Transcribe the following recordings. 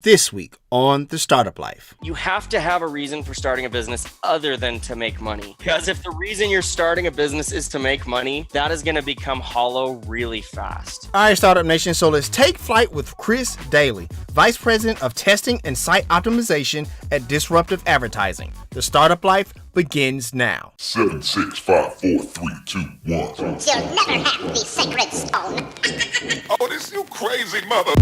This week on The Startup Life. You have to have a reason for starting a business other than to make money. Because if the reason you're starting a business is to make money, that is going to become hollow really fast. All right, Startup Nation. So let's take flight with Chris Dayley, Vice President of Testing and Site Optimization at Disruptive Advertising. The Startup Life begins now. 7, 6, 5, 4, 3, 2, 1. You'll never have the sacred stone. Oh, this you crazy mother.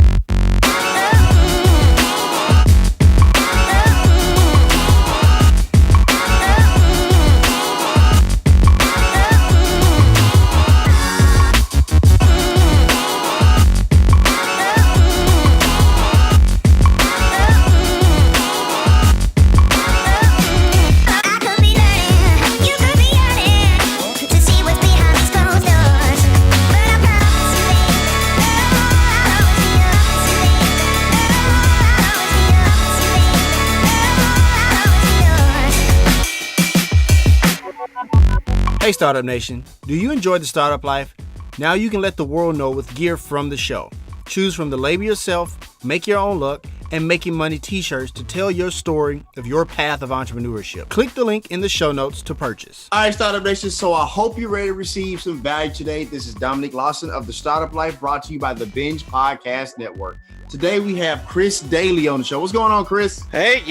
Hey, Startup Nation. Do you enjoy the Startup Life? Now you can let the world know with gear from the show. Choose from the label yourself, make your own look, and Making Money t-shirts to tell your story of your path of entrepreneurship. Click the link in the show notes to purchase. All right, Startup Nation. So I hope you're ready to receive some value today. This is Dominic Lawson of The Startup Life, brought to you by the Binge Podcast Network. Today we have Chris Dayley on the show. What's going on, Chris? Hey,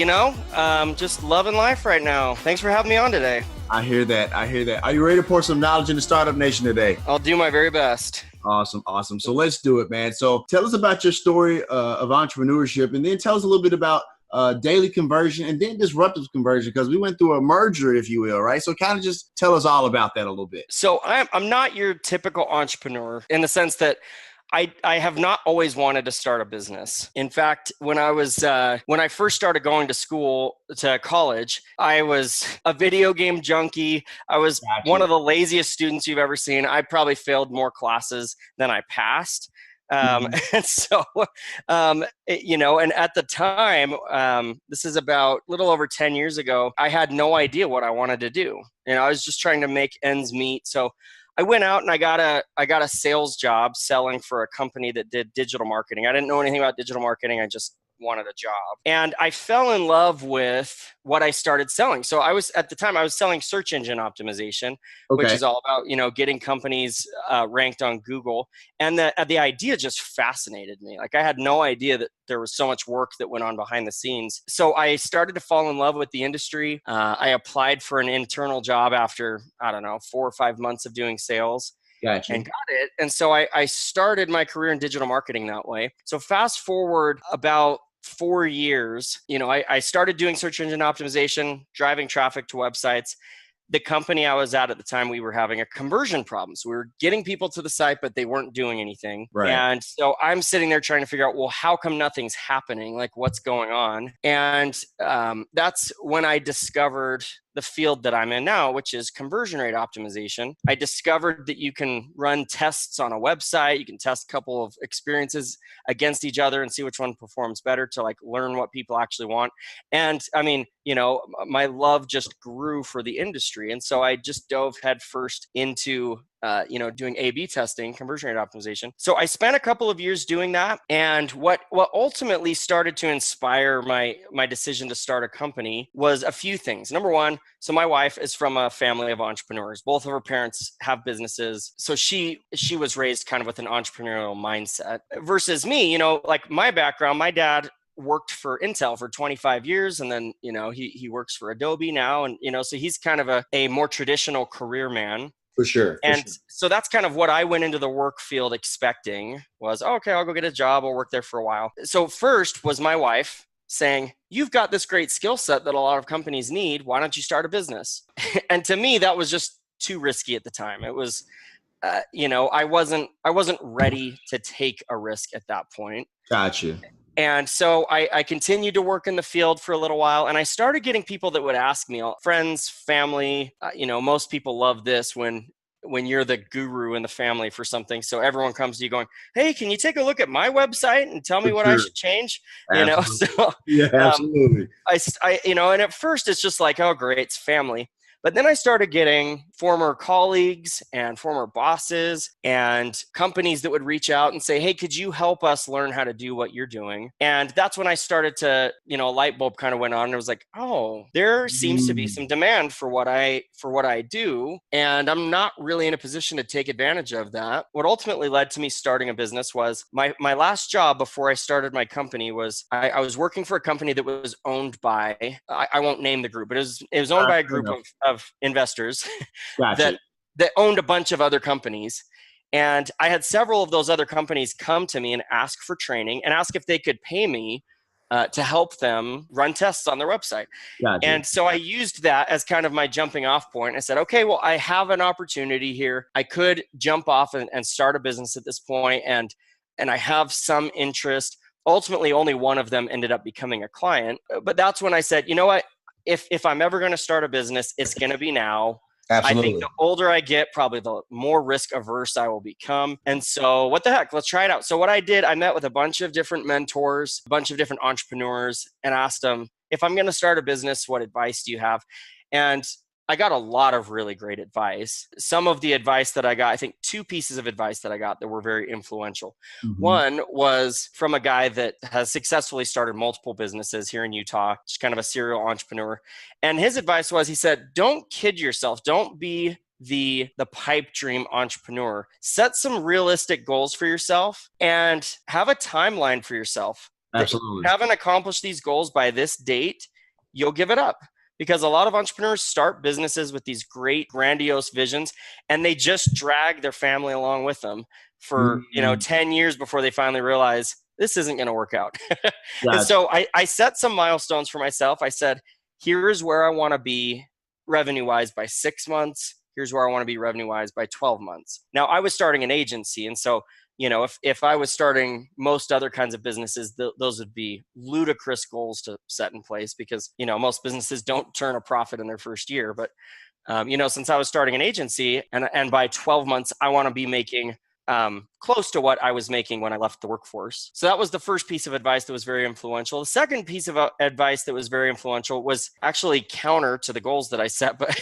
just loving life right now. Thanks for having me on today. I hear that. Are you ready to pour some knowledge into Startup Nation today? I'll do my very best. Awesome. So let's do it, man. So tell us about your story of entrepreneurship, and then tell us a little bit about daily conversion and then disruptive conversion, because we went through a merger, if you will, right? So kind of just tell us all about that a little bit. So I'm not your typical entrepreneur in the sense that I have not always wanted to start a business. In fact, when I first started going to college, I was a video game junkie. I was one of the laziest students you've ever seen. I probably failed more classes than I passed. And so, and at the time, this is about a little over 10 years ago, I had no idea what I wanted to do. I was just trying to make ends meet. So I went out and I got a sales job selling for a company that did digital marketing. I didn't know anything about digital marketing. I just wanted a job. And I fell in love with what I started selling. So at the time I was selling search engine optimization, which is all about, getting companies ranked on Google. And the idea just fascinated me. Like, I had no idea that there was so much work that went on behind the scenes. So I started to fall in love with the industry. I applied for an internal job after, 4 or 5 months of doing sales. Gotcha. And got it. And so I started my career in digital marketing that way. So fast forward about 4 years, I started doing search engine optimization, driving traffic to websites. The company I was at the time, we were having a conversion problem. So we were getting people to the site, but they weren't doing anything. Right. And so I'm sitting there trying to figure out, well, how come nothing's happening? Like, what's going on? And that's when I discovered the field that I'm in now, which is conversion rate optimization. I discovered that you can run tests on a website. You can test a couple of experiences against each other and see which one performs better to learn what people actually want. And my love just grew for the industry. And so I just dove headfirst into doing A/B testing, conversion rate optimization. So I spent a couple of years doing that. And what ultimately started to inspire my decision to start a company was a few things. Number one, so my wife is from a family of entrepreneurs. Both of her parents have businesses. So she was raised kind of with an entrepreneurial mindset versus me, my background, my dad worked for Intel for 25 years. And then, he works for Adobe now. And, so he's kind of a more traditional career man. For sure. So that's kind of what I went into the work field expecting was, okay, I'll go get a job. I'll work there for a while. So first was my wife saying, you've got this great skill set that a lot of companies need. Why don't you start a business? And to me, that was just too risky at the time. It was, I wasn't ready to take a risk at that point. Gotcha. And so I continued to work in the field for a little while, and I started getting people that would ask me, friends, family, most people love this when you're the guru in the family for something. So everyone comes to you going, hey, can you take a look at my website and tell me what I should change? Absolutely. So yeah, absolutely. and at first it's just like, oh, great, it's family. But then I started getting former colleagues and former bosses and companies that would reach out and say, hey, could you help us learn how to do what you're doing? And that's when I started to, a light bulb kind of went on, and it was like, oh, there seems to be some demand for what I do. And I'm not really in a position to take advantage of that. What ultimately led to me starting a business was my last job before I started my company was I was working for a company that was owned by, I won't name the group, but it was owned by a group of investors Gotcha. that owned a bunch of other companies. And I had several of those other companies come to me and ask for training and ask if they could pay me to help them run tests on their website. Gotcha. And so I used that as kind of my jumping off point. I said, okay, well, I have an opportunity here. I could jump off and start a business at this point, and I have some interest. Ultimately, only one of them ended up becoming a client. But that's when I said, you know what? If I'm ever going to start a business, it's going to be now. Absolutely. I think the older I get, probably the more risk averse I will become. And so what the heck, let's try it out. So what I did, I met with a bunch of different mentors, a bunch of different entrepreneurs, and asked them, if I'm going to start a business, what advice do you have? And I got a lot of really great advice. Some of the advice that I got, I think 2 pieces of advice that I got that were very influential. Mm-hmm. One was from a guy that has successfully started multiple businesses here in Utah, just kind of a serial entrepreneur. And his advice was, he said, don't kid yourself. Don't be the pipe dream entrepreneur. Set some realistic goals for yourself and have a timeline for yourself. Absolutely. If you haven't accomplished these goals by this date, you'll give it up. Because a lot of entrepreneurs start businesses with these great, grandiose visions, and they just drag their family along with them for 10 years before they finally realize this isn't going to work out. And so I set some milestones for myself. I said, here's where I want to be revenue-wise by 6 months. Here's where I want to be revenue-wise by 12 months. Now, I was starting an agency, and so if I was starting most other kinds of businesses, those would be ludicrous goals to set in place because, most businesses don't turn a profit in their first year. But, since I was starting an agency and by 12 months, I want to be making close to what I was making when I left the workforce. So that was the first piece of advice that was very influential. The second piece of advice that was very influential was actually counter to the goals that I set. But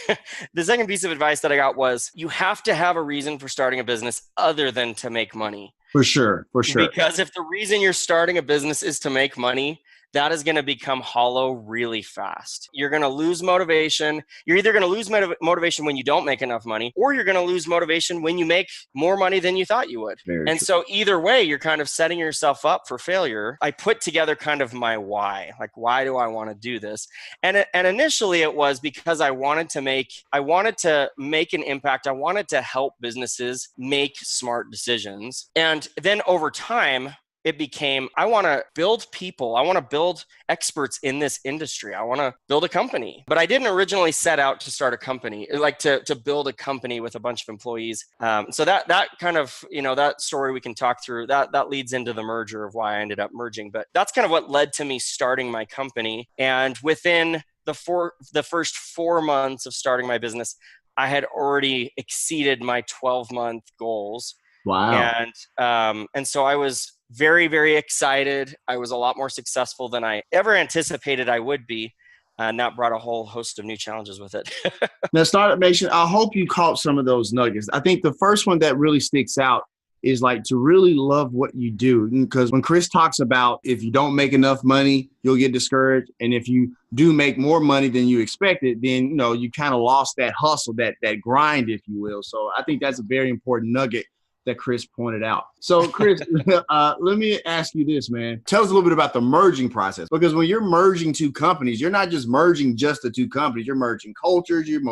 the second piece of advice that I got was, you have to have a reason for starting a business other than to make money. For sure. Because if the reason you're starting a business is to make money, that is going to become hollow really fast. You're going to lose motivation. You're either going to lose motivation when you don't make enough money, or you're going to lose motivation when you make more money than you thought you would. And so either way, you're kind of setting yourself up for failure. I put together kind of my why, like, why do I want to do this? And initially it was because I wanted to make an impact. I wanted to help businesses make smart decisions. And then over time, it became, I want to build people. I want to build experts in this industry. I want to build a company. But I didn't originally set out to start a company, like to build a company with a bunch of employees. So that kind of, that story we can talk through, that leads into the merger of why I ended up merging. But that's kind of what led to me starting my company. And within the first 4 months of starting my business, I had already exceeded my 12-month goals. Wow. And so I was very, very excited. I was a lot more successful than I ever anticipated I would be. And that brought a whole host of new challenges with it. Now, Startup Nation, I hope you caught some of those nuggets. I think the first one that really sticks out is like to really love what you do. Because when Chris talks about if you don't make enough money, you'll get discouraged. And if you do make more money than you expected, then, you kind of lost that hustle, that grind, if you will. So I think that's a very important nugget that Chris pointed out. So Chris, let me ask you this, man. Tell us a little bit about the merging process, because when you're merging 2 companies, you're not just merging just the 2 companies, you're merging cultures, you're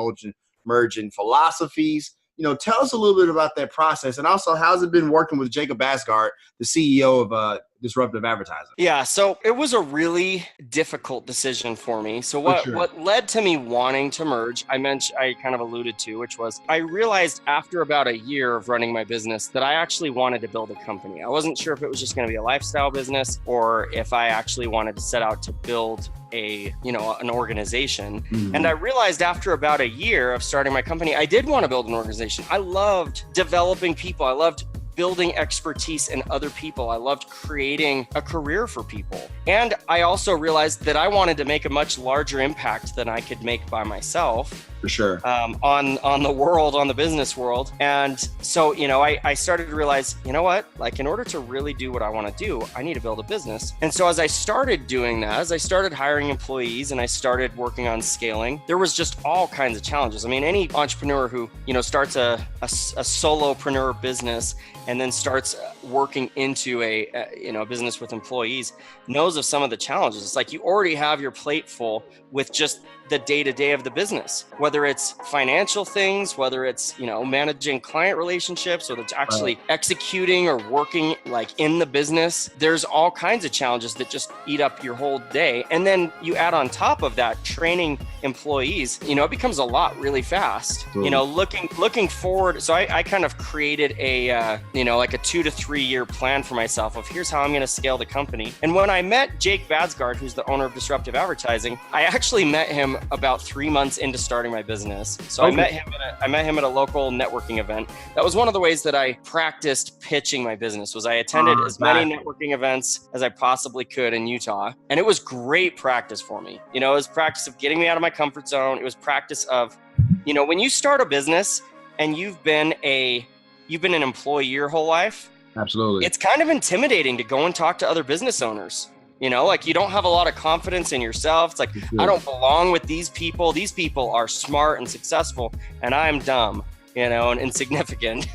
merging philosophies. Tell us a little bit about that process. And also, how's it been working with Jacob Baadsgaard, the CEO of Disruptive Advertising? Yeah, so it was a really difficult decision for me. So what led to me wanting to merge, I kind of alluded to, which was I realized after about a year of running my business that I actually wanted to build a company. I wasn't sure if it was just going to be a lifestyle business or if I actually wanted to set out to build an organization. Mm-hmm. And I realized after about a year of starting my company, I did want to build an organization. I loved developing people. I loved building expertise in other people. I loved creating a career for people. And I also realized that I wanted to make a much larger impact than I could make by myself. For sure. On the business world. And so, I started to realize, you know what, like in order to really do what I want to do, I need to build a business. And so as I started doing that, as I started hiring employees and I started working on scaling, there was just all kinds of challenges. I mean, any entrepreneur who, starts a solopreneur business and then starts working into a business with employees knows of some of the challenges. It's like you already have your plate full with just the day-to-day of the business, whether it's financial things, whether it's, managing client relationships, or it's actually executing or working like in the business. There's all kinds of challenges that just eat up your whole day. And then you add on top of that training employees, it becomes a lot really fast. Looking forward. So I kind of created a, like a 2 to 3 year plan for myself of here's how I'm going to scale the company. And when I met Jacob Baadsgaard, who's the owner of Disruptive Advertising, I actually met him about 3 months into starting my business. So okay. I met him at a local networking event. That was one of the ways that I practiced pitching my business. Was I attended as many networking events as I possibly could in Utah, and it was great practice for me. It was practice of getting me out of my comfort zone. It was practice of, when you start a business and you've been an employee your whole life. Absolutely. It's kind of intimidating to go and talk to other business owners. Like you don't have a lot of confidence in yourself. It's like, I don't belong with these people. These people are smart and successful, and I'm dumb, and insignificant.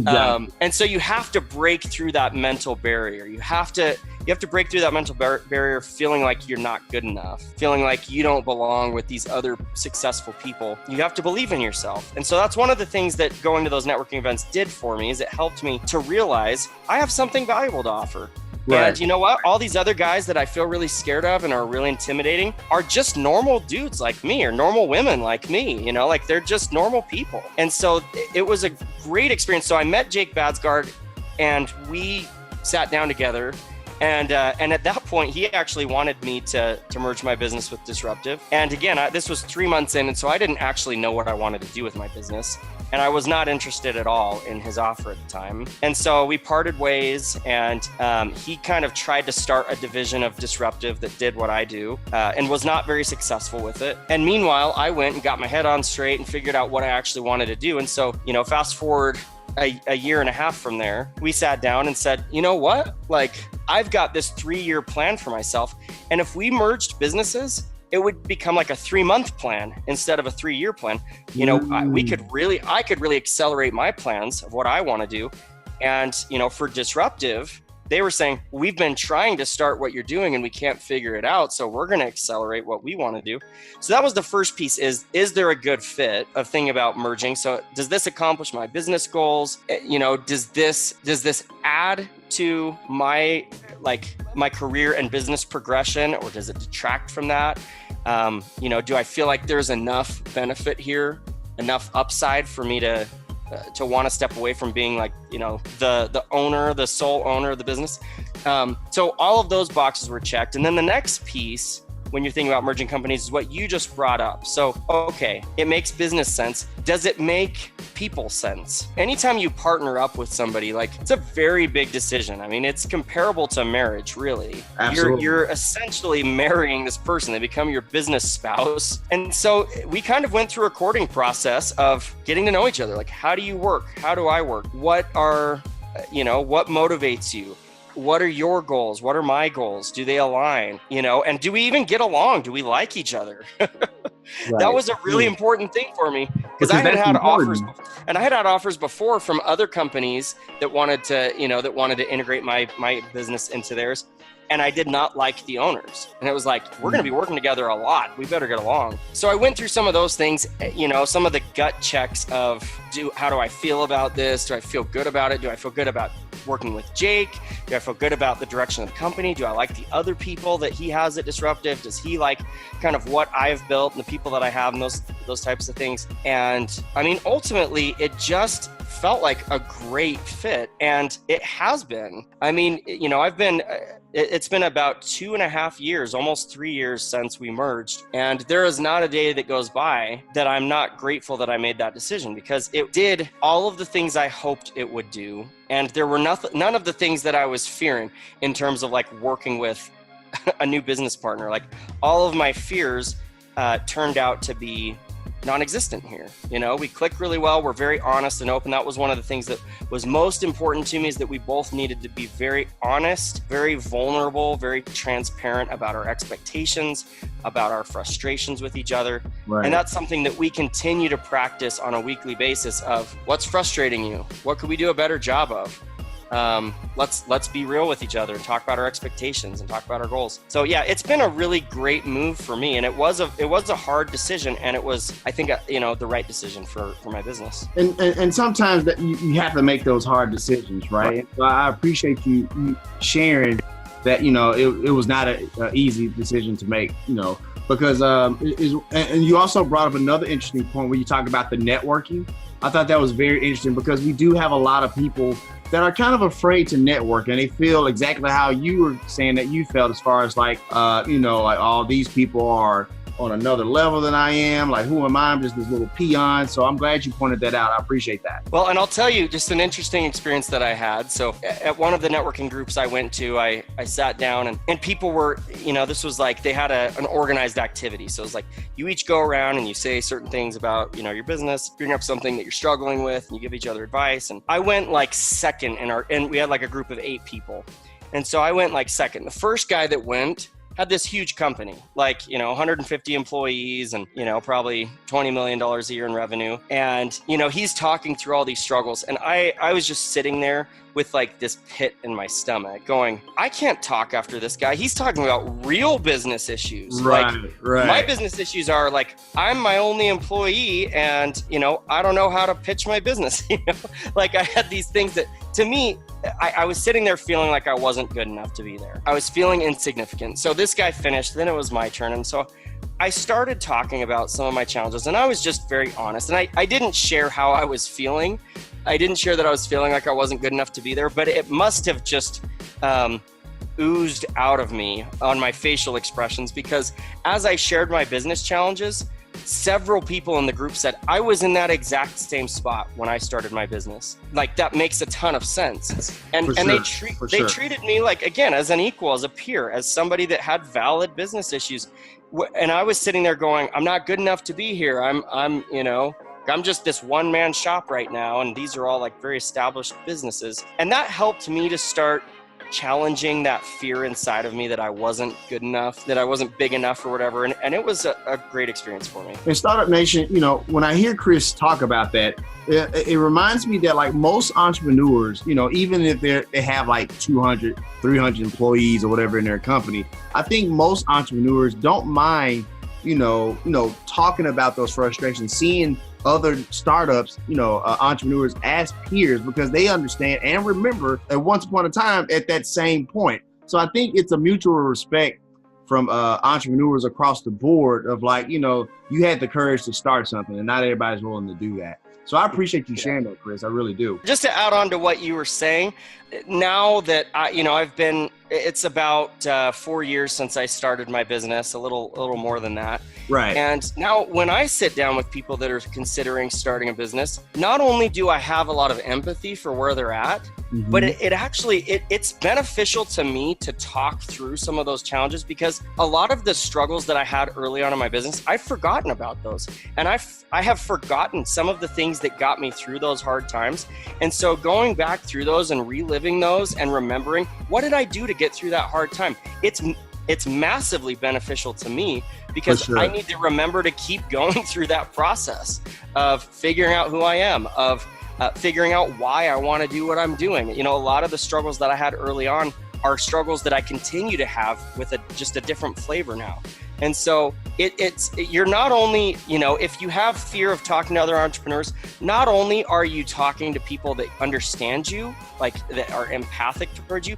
And so you have to break through that mental barrier. You have to break through that mental barrier, feeling like you're not good enough, feeling like you don't belong with these other successful people. You have to believe in yourself. And so that's one of the things that going to those networking events did for me, is it helped me to realize I have something valuable to offer. Right. And you know what? All these other guys that I feel really scared of and are really intimidating are just normal dudes like me, or normal women like me, like they're just normal people. And so it was a great experience. So I met Jacob Baadsgaard and we sat down together. And at that point, he actually wanted me to merge my business with Disruptive. And again, this was 3 months in. And so I didn't actually know what I wanted to do with my business. And I was not interested at all in his offer at the time. And so we parted ways, and he kind of tried to start a division of Disruptive that did what I do, and was not very successful with it. And meanwhile, I went and got my head on straight and figured out what I actually wanted to do. And so, fast forward a year and a half from there, we sat down and said, you know what? Like, I've got this 3-year plan for myself. And if we merged businesses, it would become like a 3-month plan instead of a 3-year plan. I could really accelerate my plans of what I want to do. And, for Disruptive, they were saying, we've been trying to start what you're doing and we can't figure it out. So we're going to accelerate what we want to do. So that was the first piece, is there a good fit of thing about merging? So does this accomplish my business goals? Does this add to my career and business progression, or does it detract from that? Do I feel like there's enough benefit here, enough upside for me to want to step away from being the sole owner of the business? So all of those boxes were checked. And then the next piece, when you're thinking about merging companies, is what you just brought up. So, okay, it makes business sense. Does it make people sense? Anytime you partner up with somebody, it's a very big decision. I mean, it's comparable to marriage, really. Absolutely. You're essentially marrying this person. They become your business spouse. And so we kind of went through a courting process of getting to know each other. Like, how do you work? How do I work? What motivates you? What are your goals? What are my goals? Do they align? And do we even get along? Do we like each other? Right. That was a really important thing for me, because I had offers, and I had offers before from other companies that wanted to integrate my business into theirs. And I did not like the owners. And it was like, we're going to be working together a lot. We better get along. So I went through some of those things, some of the gut checks of, how do I feel about this? Do I feel good about it? Do I feel good about working with Jake? Do I feel good about the direction of the company? Do I like the other people that he has at Disruptive? Does he like kind of what I've built and the people that I have and those types of things? And I mean, ultimately, it just felt like a great fit, and it has been. I mean, it's been about 2.5 years, almost 3 years since we merged. And there is not a day that goes by that I'm not grateful that I made that decision, because it did all of the things I hoped it would do. And there were none of the things that I was fearing in terms of working with a new business partner. All of my fears turned out to be non-existent here. We click really well. We're very honest and open. That was one of the things that was most important to me, is that we both needed to be very honest, very vulnerable, very transparent about our expectations, about our frustrations with each other. Right. And that's something that we continue to practice on a weekly basis of what's frustrating you? What could we do a better job of? Let's be real with each other and talk about our expectations and talk about our goals. So yeah, it's been a really great move for me, and it was a hard decision, and it was, I think, the right decision for my business. And sometimes that you have to make those hard decisions, right? So I appreciate you sharing that. It was not an easy decision to make. Because and you also brought up another interesting point where you talk about the networking. I thought that was very interesting, because we do have a lot of people that are kind of afraid to network, and they feel exactly how you were saying that you felt, as far as like all these people are on another level than I am. Like, who am I? I'm just this little peon. So I'm glad you pointed that out. I appreciate that. Well, and I'll tell you just an interesting experience that I had. So at one of the networking groups I went to, I sat down and people were, this was like, they had an organized activity. So it's like, you each go around and you say certain things about, your business, bring up something that you're struggling with, and you give each other advice. And I went like second and we had like a group of 8 people. And so I went like second. The first guy that went had this huge company, like, 150 employees and, probably $20 million a year in revenue. And, he's talking through all these struggles. And I was just sitting there with like this pit in my stomach going, I can't talk after this guy. He's talking about real business issues. Right. My business issues are like, I'm my only employee and, I don't know how to pitch my business. Like I had these things that, to me, I was sitting there feeling like I wasn't good enough to be there. I was feeling insignificant. So this guy finished, then it was my turn. And so I started talking about some of my challenges, and I was just very honest. And I didn't share how I was feeling. I didn't share that I was feeling like I wasn't good enough to be there, but it must have just oozed out of me on my facial expressions, because as I shared my business challenges, several people in the group said, I was in that exact same spot when I started my business. Like, that makes a ton of sense. And they treated me like, again, as an equal, as a peer, as somebody that had valid business issues. And I was sitting there going, I'm not good enough to be here. I'm just this one-man shop right now. And these are all like very established businesses. And that helped me to start challenging that fear inside of me that I wasn't good enough, that I wasn't big enough or whatever. And it was a great experience for me. In Startup Nation, when I hear Chris talk about that, it reminds me that like most entrepreneurs, even if they have like 200, 300 employees or whatever in their company, I think most entrepreneurs don't mind, talking about those frustrations, seeing other startups, entrepreneurs as peers, because they understand and remember at once upon a time at that same point. So I think it's a mutual respect from entrepreneurs across the board of like, you had the courage to start something, and not everybody's willing to do that. So I appreciate you sharing that, Chris. I really do. Just to add on to what you were saying, now that it's about 4 years since I started my business, a little more than that. Right. And now when I sit down with people that are considering starting a business, not only do I have a lot of empathy for where they're at, but it's beneficial to me to talk through some of those challenges, because a lot of the struggles that I had early on in my business, I've forgotten about those. And I have forgotten some of the things that got me through those hard times. And so going back through those and reliving those and remembering, what did I do to get through that hard time? It's massively beneficial to me, because I need to remember to keep going through that process of figuring out who I am, of figuring out why I want to do what I'm doing. A lot of the struggles that I had early on are struggles that I continue to have with just a different flavor now. And so you're not only, if you have fear of talking to other entrepreneurs, not only are you talking to people that understand you, like that are empathic towards you,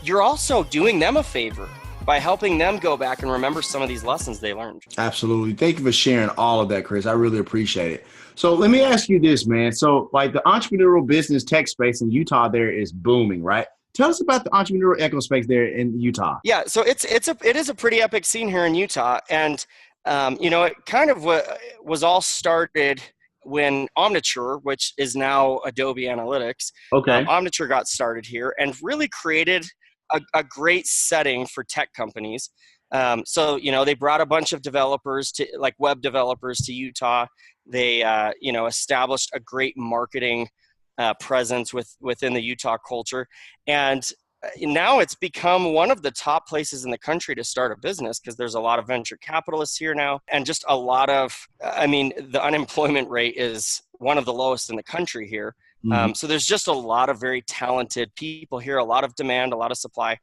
you're also doing them a favor by helping them go back and remember some of these lessons they learned. Absolutely. Thank you for sharing all of that, Chris. I really appreciate it. So let me ask you this, man. So like the entrepreneurial business tech space in Utah there is booming, right? Tell us about the entrepreneurial eco space there in Utah. Yeah, so it is a pretty epic scene here in Utah. And, it kind of was all started when Omniture, which is now Adobe Analytics, Omniture got started here and really created a great setting for tech companies So, they brought a bunch of developers to like web developers to Utah. They, established a great marketing presence within the Utah culture. And now it's become one of the top places in the country to start a business because there's a lot of venture capitalists here now. And just a lot of, the unemployment rate is one of the lowest in the country here. So there's just a lot of very talented people here, a lot of demand, a lot of supply,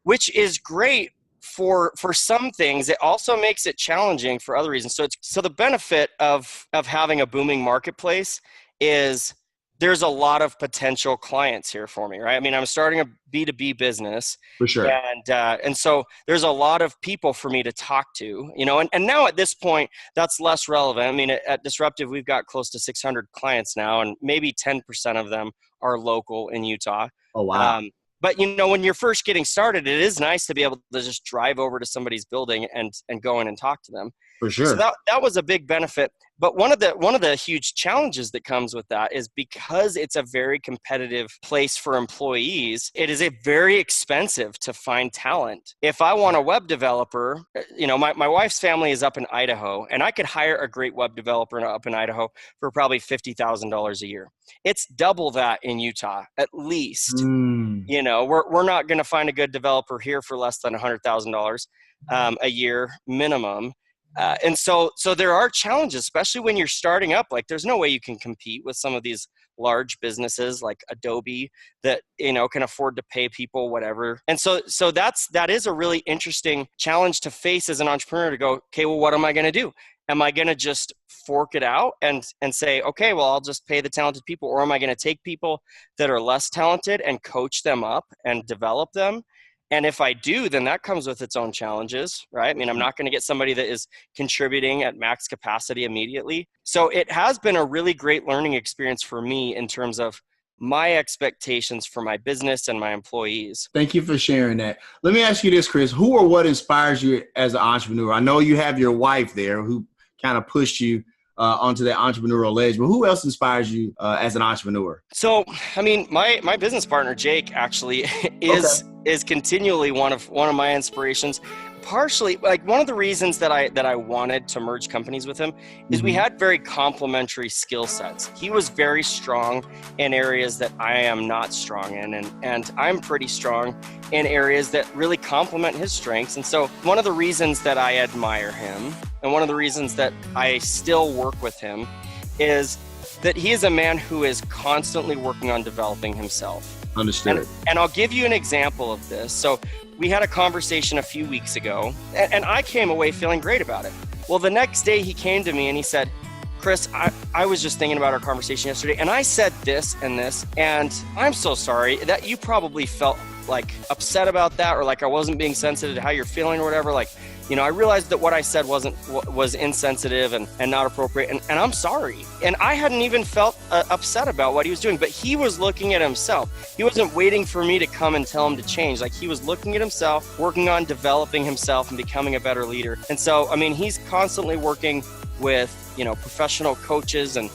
which is great for some things. It also makes it challenging for other reasons. So the benefit of having a booming marketplace is there's a lot of potential clients here for me, right? I'm starting a B2B business. For sure. And so there's a lot of people for me to talk to, and now at this point, that's less relevant. At Disruptive, we've got close to 600 clients now, and maybe 10% of them are local in Utah. Oh, wow. But when you're first getting started, it is nice to be able to just drive over to somebody's building and go in and talk to them. For sure. So that was a big benefit. But one of the huge challenges that comes with that is because it's a very competitive place for employees, it is very expensive to find talent. If I want a web developer, my wife's family is up in Idaho, and I could hire a great web developer up in Idaho for probably $50,000 a year. It's double that in Utah, at least. We're not going to find a good developer here for less than $100,000 a year minimum. And so there are challenges, especially when you're starting up. Like, there's no way you can compete with some of these large businesses like Adobe that, can afford to pay people whatever. And so that is a really interesting challenge to face as an entrepreneur, to go, okay, well, what am I going to do? Am I going to just fork it out and say, okay, well, I'll just pay the talented people? Or am I going to take people that are less talented and coach them up and develop them? And if I do, then that comes with its own challenges, right? I'm not going to get somebody that is contributing at max capacity immediately. So it has been a really great learning experience for me in terms of my expectations for my business and my employees. Thank you for sharing that. Let me ask you this, Chris. Who or what inspires you as an entrepreneur? I know you have your wife there who kind of pushed you onto that entrepreneurial edge, but who else inspires you as an entrepreneur? So, my business partner, Jake, actually is continually one of my inspirations. Partially, like, one of the reasons that I wanted to merge companies with him is we had very complementary skill sets. He was very strong in areas that I am not strong in, and I'm pretty strong in areas that really complement his strengths. And so one of the reasons that I admire him, and one of the reasons that I still work with him, is that he is a man who is constantly working on developing himself. Understood. And I'll give you an example of this. So we had a conversation a few weeks ago, and I came away feeling great about it. Well, the next day he came to me and he said, Chris, I was just thinking about our conversation yesterday, and I said this and this, and I'm so sorry that you probably felt like upset about that, or like I wasn't being sensitive to how you're feeling or whatever. Like, I realized that what I said was insensitive and not appropriate, and I'm sorry. And I hadn't even felt upset about what he was doing, but he was looking at himself. He wasn't waiting for me to come and tell him to change. Like, he was looking at himself, working on developing himself and becoming a better leader. And so, he's constantly working with, professional coaches and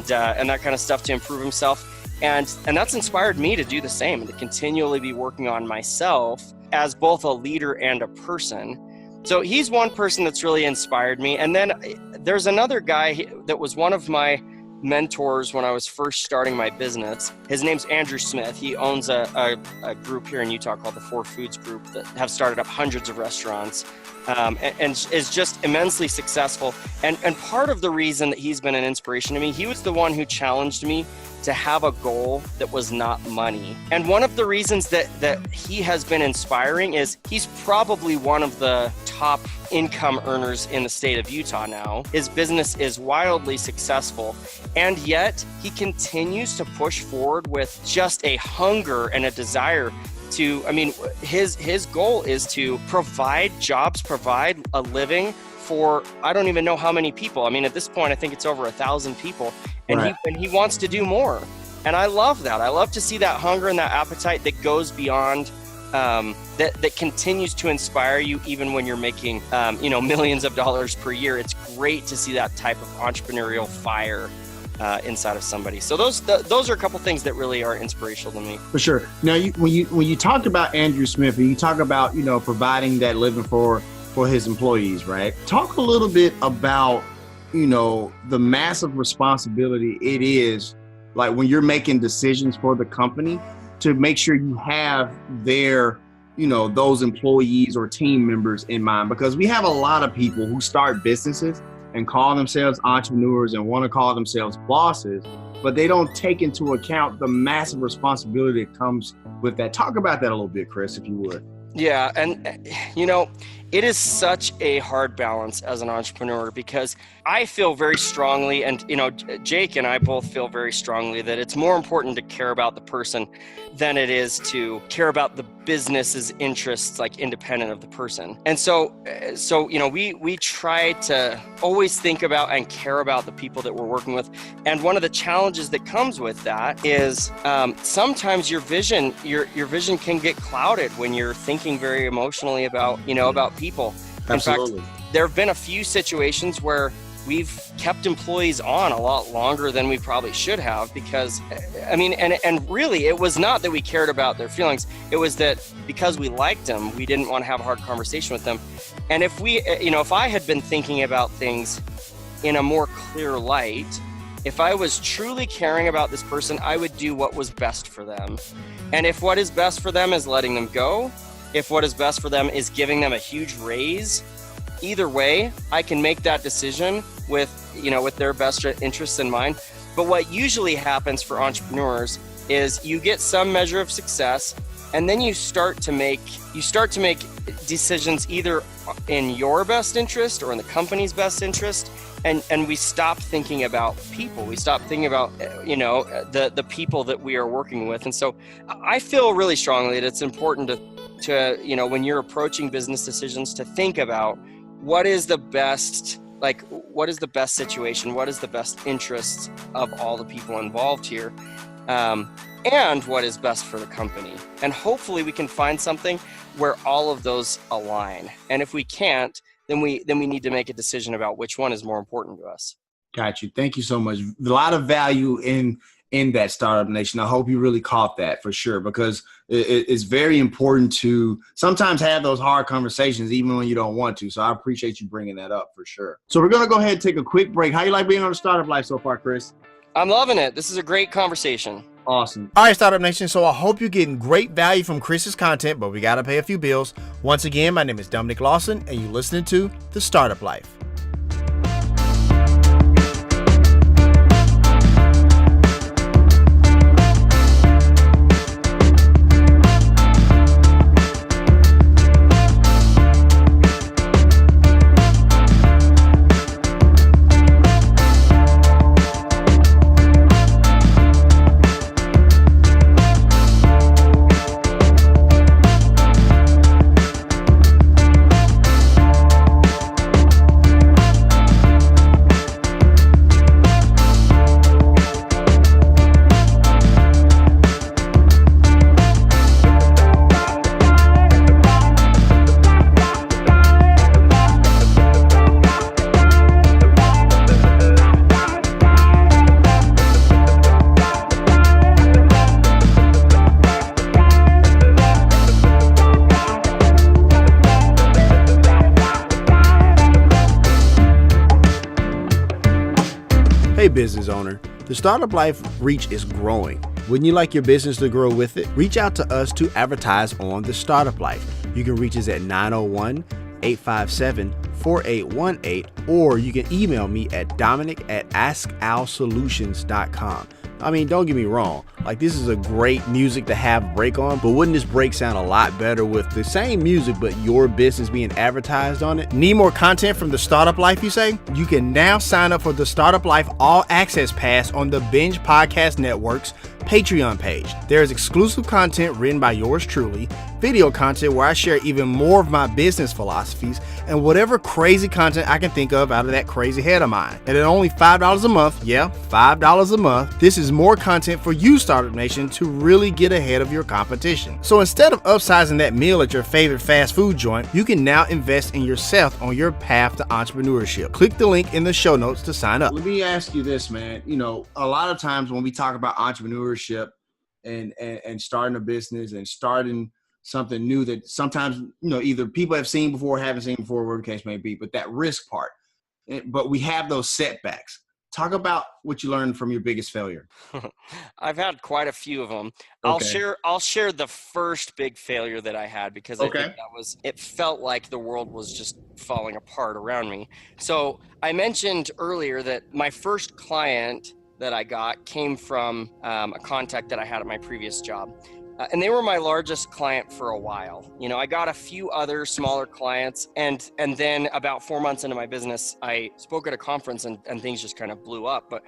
that kind of stuff to improve himself. And that's inspired me to do the same and to continually be working on myself as both a leader and a person. So he's one person that's really inspired me. And then there's another guy that was one of my mentors when I was first starting my business. His name's Andrew Smith. He owns a group here in Utah called the Four Foods Group that have started up hundreds of restaurants and is just immensely successful. And part of the reason that he's been an inspiration to me, he was the one who challenged me to have a goal that was not money. And one of the reasons that he has been inspiring is he's probably one of the top income earners in the state of Utah now. His business is wildly successful, and yet he continues to push forward with just a hunger and a desire to, his goal is to provide jobs, provide a living for, I don't even know how many people. At this point, I think it's over 1,000 people, and right. he wants to do more. And I love that. I love to see that hunger and that appetite that goes beyond, that continues to inspire you even when you're making, millions of dollars per year. It's great to see that type of entrepreneurial fire inside of somebody. So those are a couple things that really are inspirational to me. For sure. Now, when you talked about Andrew Smith, and you talk about providing that living for his employees, right? Talk a little bit about the massive responsibility it is, like when you're making decisions for the company, to make sure you have their those employees or team members in mind, because we have a lot of people who start businesses and call themselves entrepreneurs and want to call themselves bosses, but they don't take into account the massive responsibility that comes with that. Talk about that a little bit, Chris, if you would. Yeah. And, it is such a hard balance as an entrepreneur, because I feel very strongly, and, Jake and I both feel very strongly that it's more important to care about the person than it is to care about the business's interests, like independent of the person. And so we try to always think about and care about the people that we're working with. And one of the challenges that comes with that is sometimes your vision can get clouded when you're thinking very emotionally about people. Absolutely. In fact, there have been a few situations where we've kept employees on a lot longer than we probably should have, because and really it was not that we cared about their feelings. It was that because we liked them, we didn't want to have a hard conversation with them. And if I had been thinking about things in a more clear light, if I was truly caring about this person, I would do what was best for them. And if what is best for them is letting them go, if what is best for them is giving them a huge raise, either way, I can make that decision with their best interests in mind. But what usually happens for entrepreneurs is you get some measure of success, and then you start to make decisions either in your best interest or in the company's best interest. And we stop thinking about people. We stop thinking about, the people that we are working with. And so I feel really strongly that it's important to when you're approaching business decisions, to think about what is the best situation, what is the best interests of all the people involved here, and what is best for the company. And hopefully we can find something where all of those align. And if we can't, then we need to make a decision about which one is more important to us. Got you. Thank you so much. A lot of value in that, Startup Nation. I hope you really caught that, for sure, because it's very important to sometimes have those hard conversations even when you don't want to. So I appreciate you bringing that up, for sure. So we're going to go ahead and take a quick break. How you like being on the Startup Life so far, Chris? I'm loving it. This is a great conversation. Awesome. All right, Startup Nation. So I hope you're getting great value from Chris's content, but we got to pay a few bills. Once again, my name is Dominic Lawson, and you're listening to The Startup Life. Hey business owner, the Startup Life reach is growing. Wouldn't you like your business to grow with it? Reach out to us to advertise on the Startup Life. You can reach us at 901-857-4818, or you can email me at dominic@askalsolutions.com. I mean, don't get me wrong, like this is a great music to have break on, but wouldn't this break sound a lot better with the same music but your business being advertised on it? Need more content from the Startup Life, you say? You can now sign up for the Startup Life All Access Pass on the Binge Podcast Network's Patreon page. There is exclusive content written by yours truly, video content where I share even more of my business philosophies, and whatever crazy content I can think of out of that crazy head of mine. And at only $5 a month, yeah, $5 a month, this is more content for you, Startup Nation, to really get ahead of your competition. So instead of upsizing that meal at your favorite fast food joint, you can now invest in yourself on your path to entrepreneurship. Click the link in the show notes to sign up. Let me ask you this, man. You know, a lot of times when we talk about entrepreneurship and starting a business and starting something new that sometimes, you know, either people have seen before, haven't seen before, whatever the case may be, but that risk part. But we have those setbacks. Talk about what you learned from your biggest failure. I've had quite a few of them. Okay. I'll share the first big failure that I had, because I think it felt like the world was just falling apart around me. So I mentioned earlier that my first client that I got came from a contact that I had at my previous job. And they were my largest client for a while. You know, I got a few other smaller clients, and then about 4 months into my business, I spoke at a conference and things just kind of blew up. But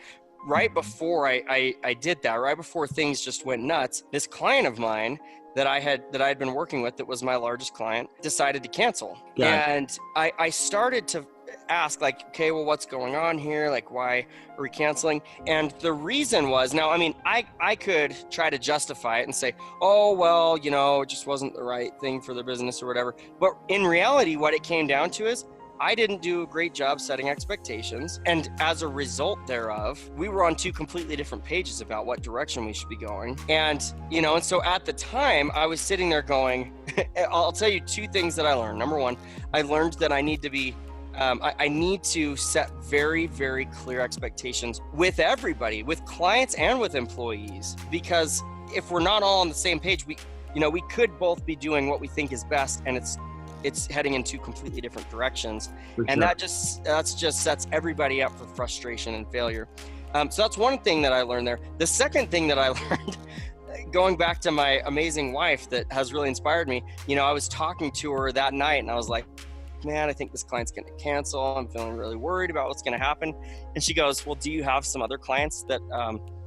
right before I did that, right before things just went nuts, this client of mine that I had been working with, that was my largest client, decided to cancel. And I started to ask, like, okay, well, what's going on here? Like, why are we canceling? And the reason was, now, I mean, I could try to justify it and say, oh, well, you know, it just wasn't the right thing for the business or whatever. But in reality, what it came down to is I didn't do a great job setting expectations. And as a result thereof, we were on two completely different pages about what direction we should be going. And, you know, and so at the time I was sitting there going, I'll tell you two things that I learned. Number one, I learned that I need to be I need to set very, very clear expectations with everybody, with clients and with employees, because if we're not all on the same page, we could both be doing what we think is best, and it's heading in two completely different directions. And that just sets everybody up for frustration and failure. So that's one thing that I learned there. The second thing that I learned, going back to my amazing wife that has really inspired me, you know, I was talking to her that night and I was like, man, I think this client's going to cancel. I'm feeling really worried about what's going to happen. And she goes, well, do you have some other clients that,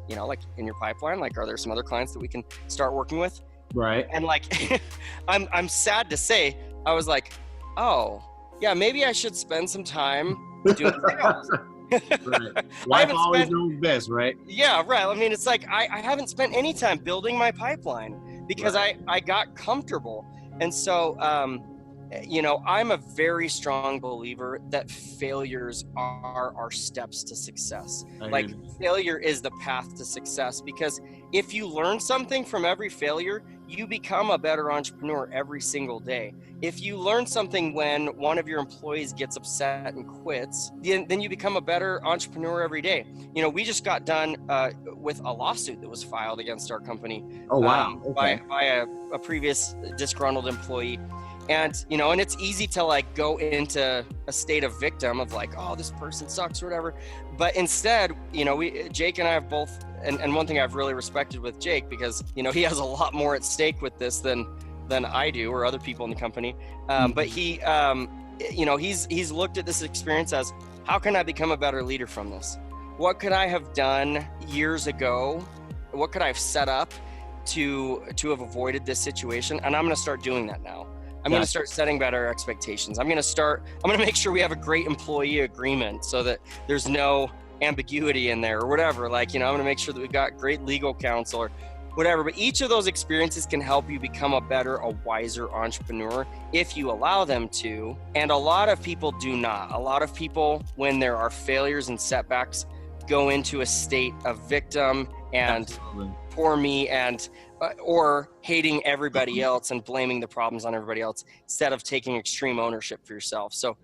you know, like in your pipeline? Like, are there some other clients that we can start working with? Right. And like, I'm sad to say, I was like, oh, yeah, maybe I should spend some time doing sales. Right. Life always knows best, right? Yeah, right. I mean, it's like, I haven't spent any time building my pipeline because I got comfortable. And so, you know, I'm a very strong believer that failures are our steps to success. Like, failure is the path to success, because if you learn something from every failure, you become a better entrepreneur every single day. If you learn something when one of your employees gets upset and quits, then you become a better entrepreneur every day. You know, we just got done with a lawsuit that was filed against our company. Oh, wow. By a previous disgruntled employee. And, you know, and it's easy to like go into a state of victim of like, oh, this person sucks or whatever. But instead, you know, Jake and I have both, and one thing I've really respected with Jake, because, you know, he has a lot more at stake with this than I do, or other people in the company. But he, you know, he's looked at this experience as, how can I become a better leader from this? What could I have done years ago? What could I have set up to have avoided this situation? And I'm going to start doing that now. I'm going to start setting better expectations. I'm going to make sure we have a great employee agreement so that there's no ambiguity in there or whatever. Like, you know, I'm going to make sure that we've got great legal counsel or whatever. But each of those experiences can help you become a wiser entrepreneur if you allow them to. And a lot of people do not. A lot of people, when there are failures and setbacks, go into a state of victim and poor me and or hating everybody else and blaming the problems on everybody else instead of taking extreme ownership for yourself. So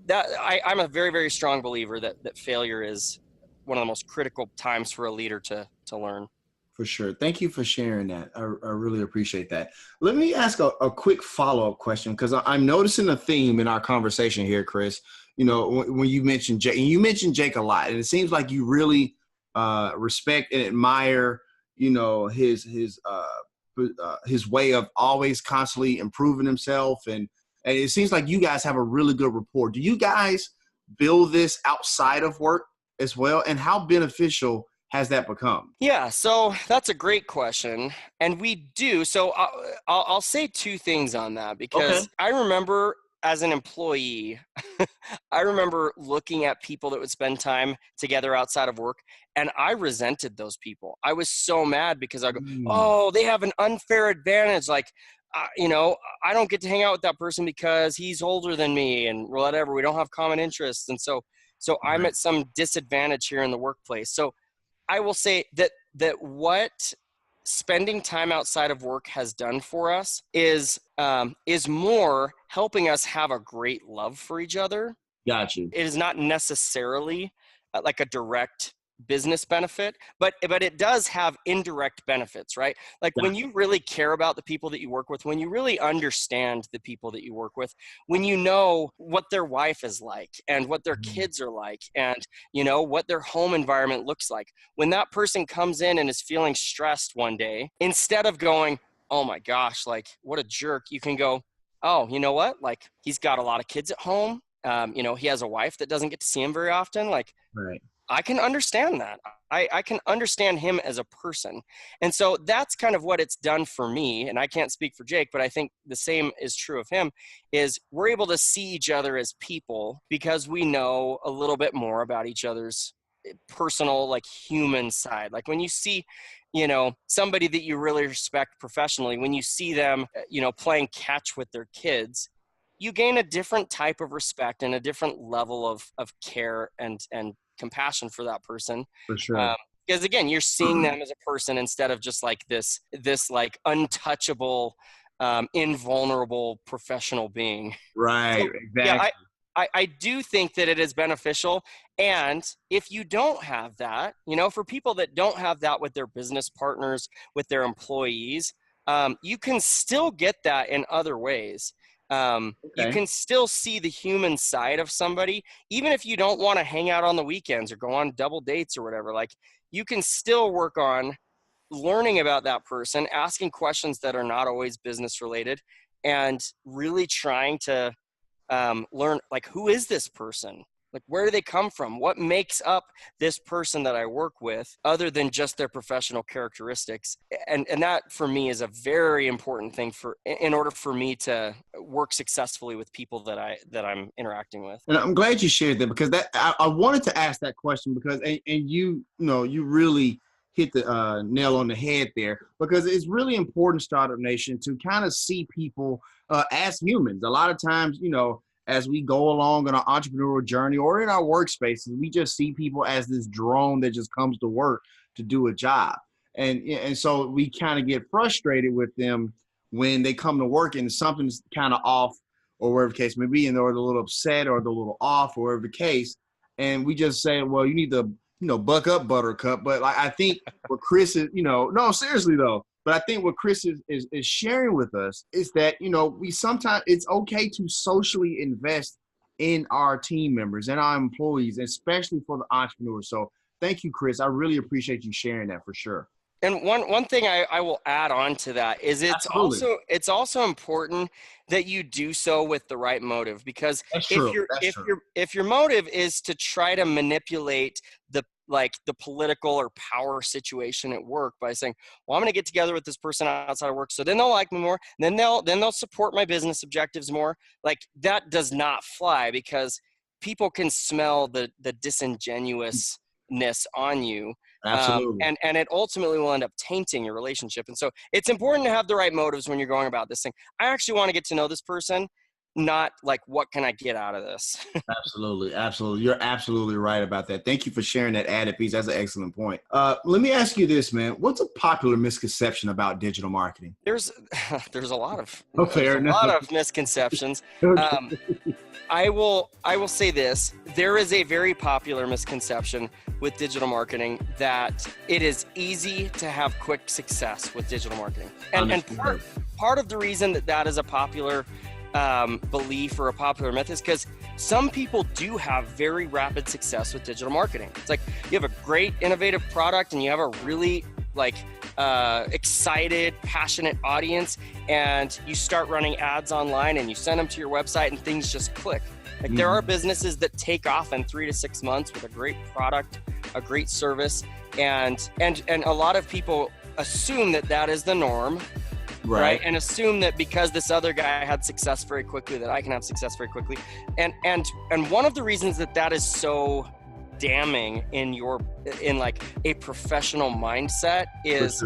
that I'm a very, very strong believer that failure is one of the most critical times for a leader to learn. For sure. Thank you for sharing that. I really appreciate that. Let me ask a quick follow-up question, because I'm noticing a theme in our conversation here, Chris. You know, when you mentioned Jake, and you mentioned Jake a lot, and it seems like you really respect and admire, you know, his way of always constantly improving himself. And it seems like you guys have a really good rapport. Do you guys build this outside of work as well? And how beneficial has that become? Yeah, so that's a great question. And we do. So I'll say two things on that, because I remember as an employee, I remember looking at people that would spend time together outside of work, and I resented those people. I was so mad because I go, oh, they have an unfair advantage. Like, I don't get to hang out with that person because he's older than me and whatever. We don't have common interests. And so I'm at some disadvantage here in the workplace. So I will say that what spending time outside of work has done for us is more helping us have a great love for each other. Gotcha. It is not necessarily like a direct business benefit, but it does have indirect benefits, right? Like when you really care about the people that you work with, when you really understand the people that you work with, when you know what their wife is like and what their kids are like, and you know what their home environment looks like, when that person comes in and is feeling stressed one day, instead of going, oh my gosh, like what a jerk, you can go, oh, you know what? Like he's got a lot of kids at home. He has a wife that doesn't get to see him very often. Like, I can understand that. I can understand him as a person. And so that's kind of what it's done for me. And I can't speak for Jake, but I think the same is true of him, is we're able to see each other as people because we know a little bit more about each other's personal, like human side. Like when you see, somebody that you really respect professionally, when you see them, playing catch with their kids, you gain a different type of respect and a different level of care and compassion for that person. For sure. Because again, you're seeing them as a person instead of just like this like untouchable, invulnerable professional being. Right. So, exactly. Yeah, I do think that it is beneficial. And if you don't have that, for people that don't have that with their business partners, with their employees, you can still get that in other ways. You can still see the human side of somebody, even if you don't want to hang out on the weekends or go on double dates or whatever. Like you can still work on learning about that person, asking questions that are not always business related, and really trying to learn, like, who is this person? Like, where do they come from? What makes up this person that I work with other than just their professional characteristics? And that for me is a very important thing in order for me to work successfully with people that I'm interacting with. And I'm glad you shared that, because I wanted to ask that question because, and you really hit the nail on the head there, because it's really important, Startup Nation, to kind of see people as humans. A lot of times, as we go along on our entrepreneurial journey or in our workspaces, we just see people as this drone that just comes to work to do a job. And so we kind of get frustrated with them when they come to work and something's kind of off, or whatever the case may be, and they're a little upset or they're a little off, or whatever the case. And we just say, well, you need to, buck up, Buttercup. But like, I think what Chris is, no, seriously though, but I think what Chris is sharing with us is that, we sometimes, it's okay to socially invest in our team members and our employees, especially for the entrepreneurs. So thank you, Chris. I really appreciate you sharing that for sure. And one thing I will add on to that is it's also important that you do so with the right motive, because if your motive is to try to manipulate the political or power situation at work by saying, well, I'm going to get together with this person outside of work, so then they'll like me more, then they'll support my business objectives more. Like, that does not fly, because people can smell the disingenuousness on you. Absolutely. And it ultimately will end up tainting your relationship. And so it's important to have the right motives when you're going about this thing. I actually want to get to know this person, not like, what can I get out of this? Absolutely. Absolutely. You're absolutely right about that. Thank you for sharing that added piece. That's an excellent point. Let me ask you this, man. What's a popular misconception about digital marketing? There's a lot of, misconceptions. I will say this. There is a very popular misconception with digital marketing that it is easy to have quick success with digital marketing. And part of the reason that is a popular belief or a popular myth is because some people do have very rapid success with digital marketing. It's like you have a great innovative product and you have a really excited, passionate audience, and you start running ads online and you send them to your website and things just click. Like there are businesses that take off in 3 to 6 months with a great product, a great service, and a lot of people assume that is the norm, right? And assume that because this other guy had success very quickly, that I can have success very quickly. And one of the reasons that is so damning in like a professional mindset is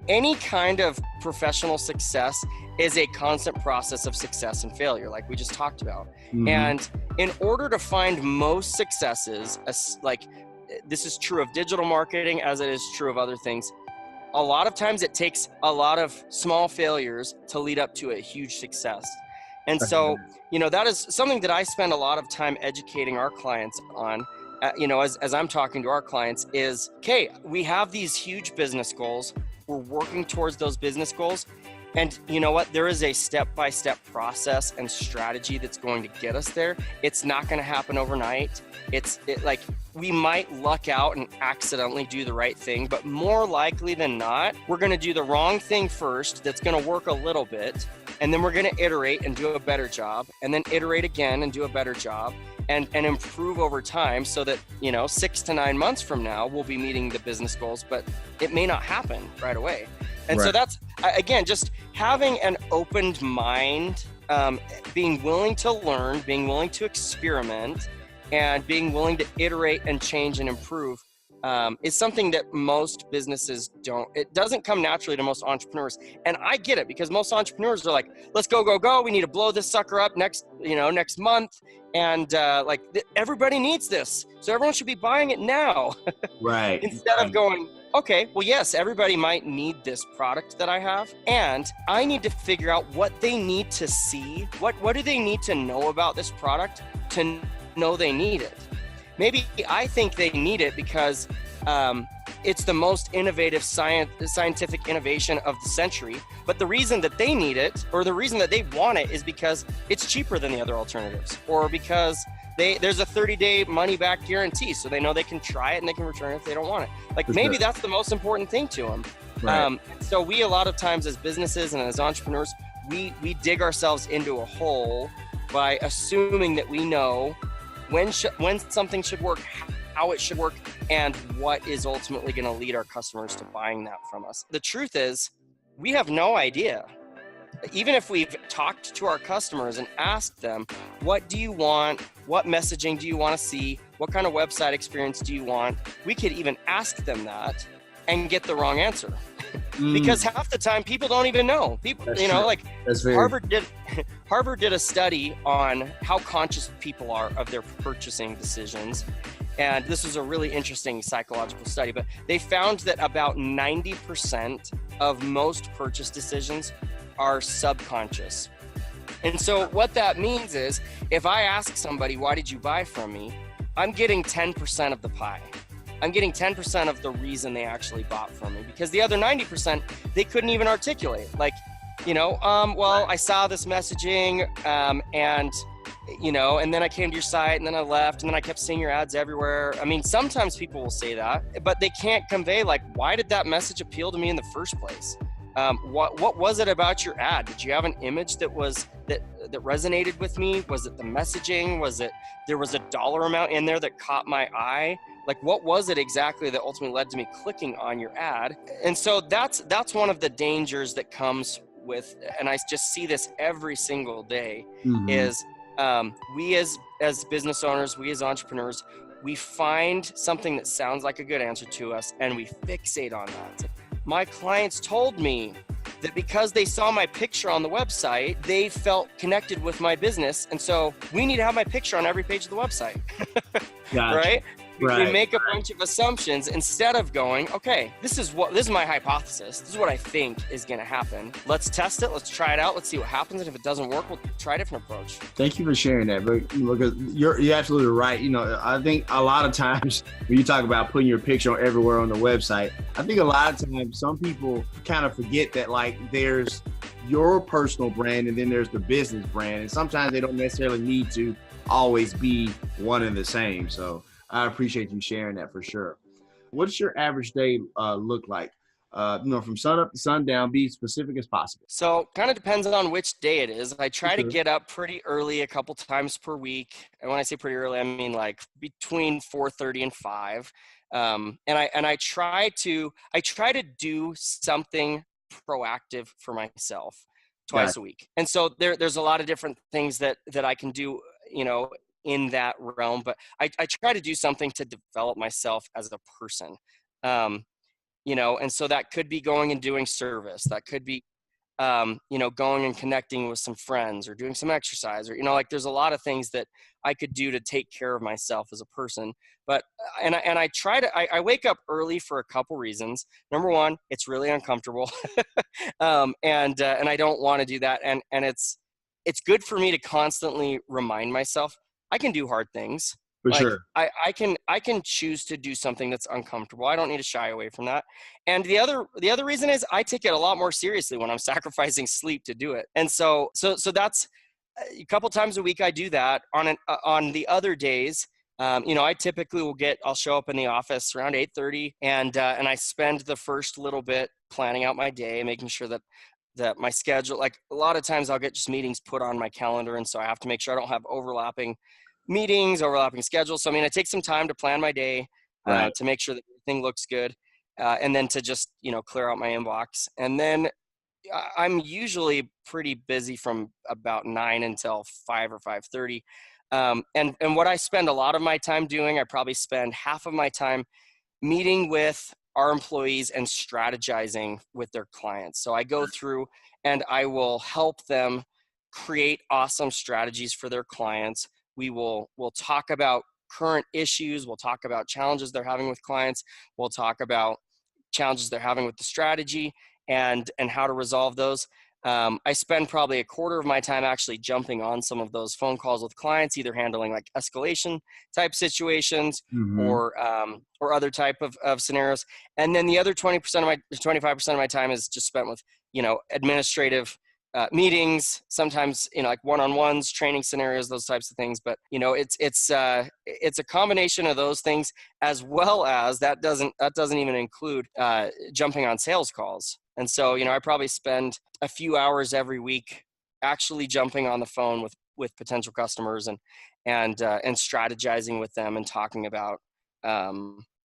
any kind of professional success is a constant process of success and failure, like we just talked about. And in order to find most successes, like this is true of digital marketing as it is true of other things, a lot of times it takes a lot of small failures to lead up to a huge success. And so, that is something that I spend a lot of time educating our clients on, as I'm talking to our clients is, okay, we have these huge business goals. We're working towards those business goals. And you know what? There is a step-by-step process and strategy that's going to get us there. It's not going to happen overnight. Like we might luck out and accidentally do the right thing, but more likely than not, we're going to do the wrong thing first. That's going to work a little bit. And then we're going to iterate and do a better job, and then iterate again and do a better job and improve over time so that, 6 to 9 months from now, we'll be meeting the business goals, but it may not happen right away. And so that's, again, just having an opened mind, being willing to learn, being willing to experiment, and being willing to iterate and change and improve is something that most businesses don't. It doesn't come naturally to most entrepreneurs. And I get it, because most entrepreneurs are like, let's go, go, go. We need to blow this sucker up next month. And everybody needs this. So everyone should be buying it now. Right. Instead of going, okay, well, yes, everybody might need this product that I have, and I need to figure out what they need to see. What do they need to know about this product to know they need it? Maybe I think they need it because it's the most innovative scientific innovation of the century. But the reason that they need it, or the reason that they want it, is because it's cheaper than the other alternatives, or because there's a 30-day money-back guarantee, so they know they can try it and they can return it if they don't want it. Like maybe that's the most important thing to them. Right. So we, a lot of times as businesses and as entrepreneurs, we dig ourselves into a hole by assuming that we know when something should work, how it should work, and what is ultimately going to lead our customers to buying that from us. The truth is, we have no idea. Even if we've talked to our customers and asked them, what do you want? What messaging do you want to see? What kind of website experience do you want? We could even ask them that and get the wrong answer. Because half the time people don't even know. People, Harvard did a study on how conscious people are of their purchasing decisions. And this was a really interesting psychological study, but they found that about 90% of most purchase decisions are subconscious. And so what that means is, if I ask somebody, why did you buy from me? I'm getting 10% of the pie. I'm getting 10% of the reason they actually bought from me, because the other 90%, they couldn't even articulate. Like, I saw this messaging, and then I came to your site, and then I left, and then I kept seeing your ads everywhere. I mean, sometimes people will say that, but they can't convey, like, why did that message appeal to me in the first place? What was it about your ad? Did you have an image that resonated with me? Was it the messaging? Was it there was a dollar amount in there that caught my eye? Like, what was it exactly that ultimately led to me clicking on your ad? And so that's one of the dangers that comes with, and I just see this every single day, is we as business owners, we as entrepreneurs, we find something that sounds like a good answer to us, and we fixate on that. My clients told me that because they saw my picture on the website, they felt connected with my business. And so we need to have my picture on every page of the website. Gotcha. Right? We make a bunch of assumptions instead of going, okay, this is my hypothesis. This is what I think is going to happen. Let's test it. Let's try it out. Let's see what happens. And if it doesn't work, we'll try a different approach. Thank you for sharing that, because you're absolutely right. I think a lot of times when you talk about putting your picture everywhere on the website, I think a lot of times some people kind of forget that, like, there's your personal brand and then there's the business brand. And sometimes they don't necessarily need to always be one and the same. So I appreciate you sharing that for sure. What does your average day look like? From sun up to sundown, be specific as possible. So kind of depends on which day it is. I try to get up pretty early a couple times per week. And when I say pretty early, I mean like between 4:30 and 5. And I try to do something proactive for myself twice a week. And so there's a lot of different things that I can do, in that realm, but I try to do something to develop myself as a person. And so that could be going and doing service. That could be, going and connecting with some friends or doing some exercise, or, there's a lot of things that I could do to take care of myself as a person. But, and I wake up early for a couple reasons. Number one, it's really uncomfortable. And I don't want to do that. And it's good for me to constantly remind myself I can do hard things. For sure. I can choose to do something that's uncomfortable. I don't need to shy away from that. And the other reason is I take it a lot more seriously when I'm sacrificing sleep to do it. And so that's a couple times a week I do that. On the other days, I typically I'll show up in the office around 8:30, and I spend the first little bit planning out my day, making sure that my schedule, like a lot of times I'll get just meetings put on my calendar. And so I have to make sure I don't have overlapping meetings, overlapping schedules. So, I take some time to plan my day, to make sure that everything looks good. And then to just, clear out my inbox. And then I'm usually pretty busy from about 9 until 5 or 5:30. And what I spend a lot of my time doing, I probably spend half of my time meeting with our employees and strategizing with their clients. So I go through and I will help them create awesome strategies for their clients. We'll talk about current issues. We'll talk about challenges they're having with clients. We'll talk about challenges they're having with the strategy and how to resolve those. I spend probably a quarter of my time actually jumping on some of those phone calls with clients, either handling like escalation type situations or other type of scenarios. And then the other 25% of my time is just spent with, administrative meetings, sometimes, like one-on-ones, training scenarios, those types of things. But, it's a combination of those things, as well as that doesn't even include jumping on sales calls. And so, I probably spend a few hours every week actually jumping on the phone with potential customers and strategizing with them and talking about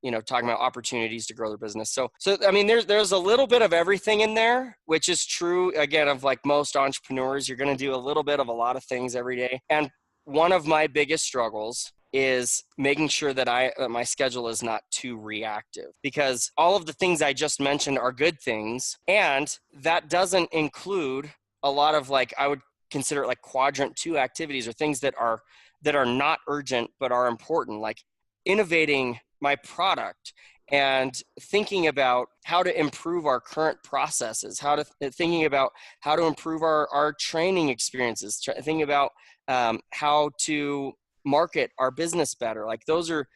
opportunities to grow their business. So there's a little bit of everything in there, which is true, again, of like most entrepreneurs. You're going to do a little bit of a lot of things every day. And one of my biggest struggles is making sure that my schedule is not too reactive, because all of the things I just mentioned are good things. And that doesn't include a lot of, like, I would consider it like quadrant 2 activities, or things that are not urgent, but are important, like innovating my product and thinking about how to improve our current processes, thinking about how to improve our training experiences, thinking about how to market our business better. Like those are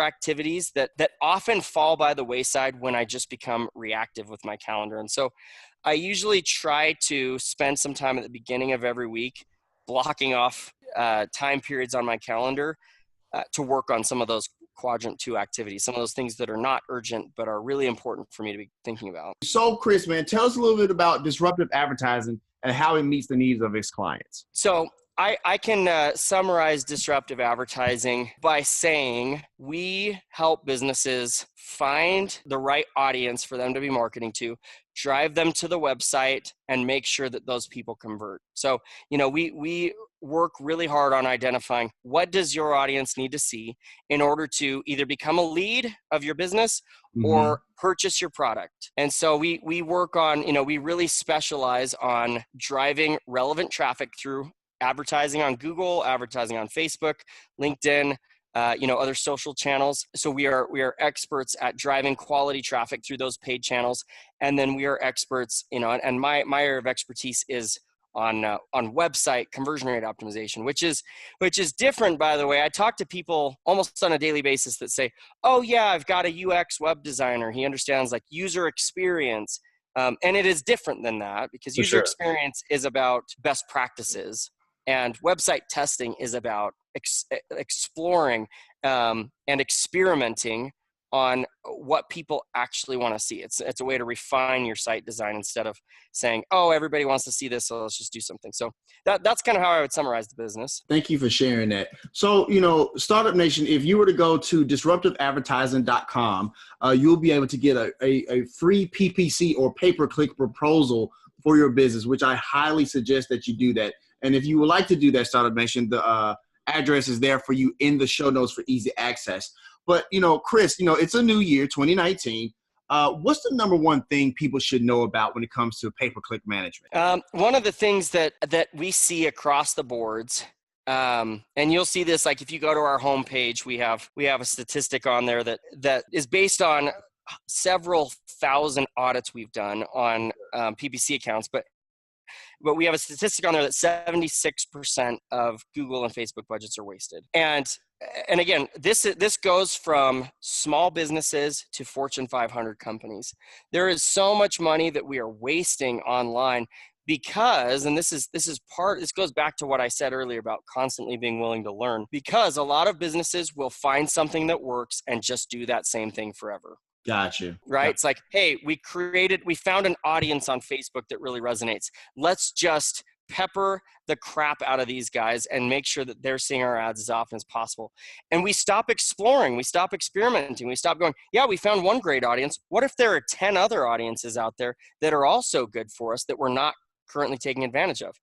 activities that often fall by the wayside when I just become reactive with my calendar. And so I usually try to spend some time at the beginning of every week blocking off time periods on my calendar to work on some of those quadrant 2 activities, some of those things that are not urgent but are really important for me to be thinking about. So Chris, man, tell us a little bit about disruptive advertising and how it meets the needs of its clients. So I can summarize disruptive advertising by saying we help businesses find the right audience for them to be marketing to, drive them to the website, and make sure that those people convert. So, we work really hard on identifying what does your audience need to see in order to either become a lead of your business or purchase your product. And so we work on, we really specialize on driving relevant traffic through advertising on Google, advertising on Facebook, LinkedIn, other social channels. So we are experts at driving quality traffic through those paid channels. And then we are experts, and my area of expertise is on website conversion rate optimization, which is different, by the way. I talk to people almost on a daily basis that say, oh yeah, I've got a UX web designer. He understands like user experience. And it is different than that, because user experience is about best practices. And website testing is about exploring and experimenting on what people actually want to see. It's a way to refine your site design instead of saying, oh, everybody wants to see this, so let's just do something. So that's kind of how I would summarize the business. Thank you for sharing that. So, Startup Nation, if you were to go to disruptiveadvertising.com, you'll be able to get a free PPC or pay-per-click proposal for your business, which I highly suggest that you do that. And if you would like to do that, Startup Nation, the address is there for you in the show notes for easy access. But, Chris, it's a new year, 2019. What's the number one thing people should know about when it comes to pay-per-click management? One of the things that we see across the boards, and you'll see this, like if you go to our homepage, we have a statistic on there that is based on several thousand audits we've done on PPC accounts, but we have a statistic on there that 76% of Google and Facebook budgets are wasted. And again, this goes from small businesses to Fortune 500 companies. There is so much money that we are wasting online because, and this goes back to what I said earlier about constantly being willing to learn, because a lot of businesses will find something that works and just do that same thing forever. Gotcha. Right? Yeah. It's like, hey, we found an audience on Facebook that really resonates. Let's just pepper the crap out of these guys and make sure that they're seeing our ads as often as possible. And we stop exploring, we stop experimenting, we stop going, yeah, we found one great audience. What if there are 10 other audiences out there that are also good for us that we're not currently taking advantage of?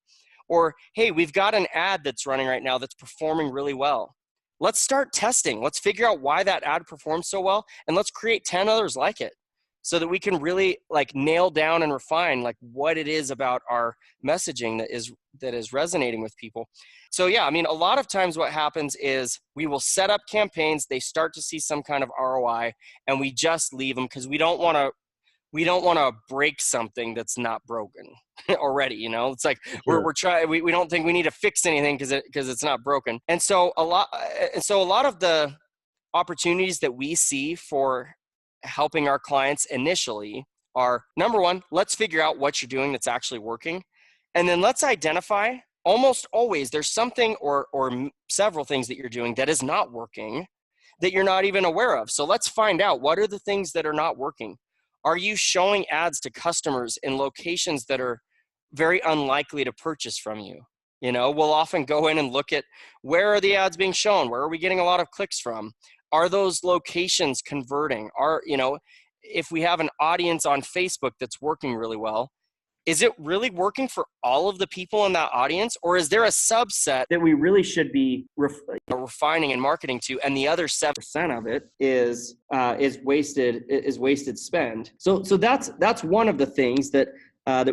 Or, hey, we've got an ad that's running right now that's performing really well. Let's start testing. Let's figure out why that ad performs so well, and let's create 10 others like it, so that we can really nail down and refine what it is about our messaging that is resonating with people. So yeah, I mean, a lot of times what happens is we will set up campaigns, they start to see some kind of ROI, and we just leave them because we don't want to break something that's not broken already. It's like Sure. we're trying. We don't think we need to fix anything because it's not broken. And so a lot of the opportunities that we see for helping our clients initially are, number one, let's figure out what you're doing that's actually working. And then let's identify, almost always there's something or several things that you're doing that is not working that you're not even aware of. So let's find out, what are the things that are not working? Are you showing ads to customers in locations that are very unlikely to purchase from you? We'll often go in and look at, where are the ads being shown? Where are we getting a lot of clicks from? Are those locations converting? If we have an audience on Facebook that's working really well, is it really working for all of the people in that audience? Or is there a subset that we really should be refining and marketing to, and the other 7% of it is wasted spend? So that's one of the things that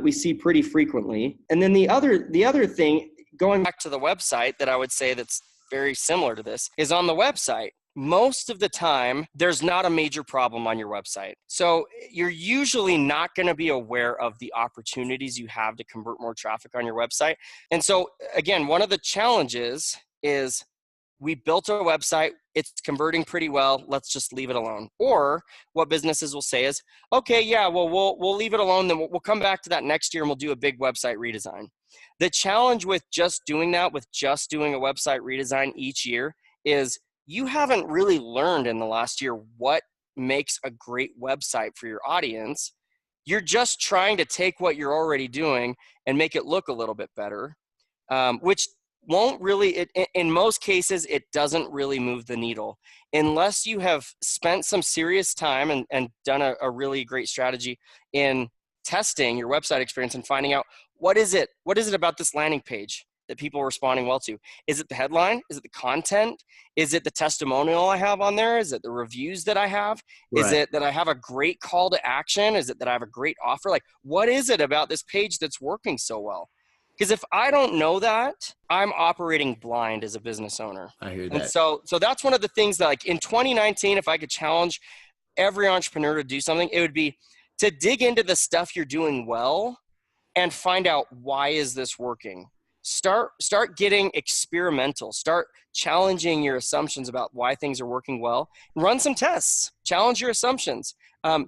we see pretty frequently. And then the other thing, going back to the website, that I would say that's very similar to this, is on the website. Most of the time, there's not a major problem on your website. So you're usually not going to be aware of the opportunities you have to convert more traffic on your website. And so again, one of the challenges is, we built a website, it's converting pretty well, let's just leave it alone. Or what businesses will say is, okay, yeah, well, we'll leave it alone, then we'll come back to that next year and we'll do a big website redesign. The challenge with just doing that, with just doing a website redesign each year, is you haven't really learned in the last year what makes a great website for your audience. You're just trying to take what you're already doing and make it look a little bit better, which won't really, in most cases, it doesn't really move the needle unless you have spent some serious time and done a really great strategy in testing your website experience and finding out, what is it about this landing page that people are responding well to? Is it the headline? Is it the content? Is it the testimonial I have on there? Is it the reviews that I have? Right. Is it that I have a great call to action? Is it that I have a great offer? What is it about this page that's working so well? Because if I don't know that, I'm operating blind as a business owner. I hear that. And so that's one of the things that, in 2019, if I could challenge every entrepreneur to do something, it would be to dig into the stuff you're doing well and find out, why is this working? Start getting experimental. Start challenging your assumptions about why things are working well. Run some tests. Challenge your assumptions.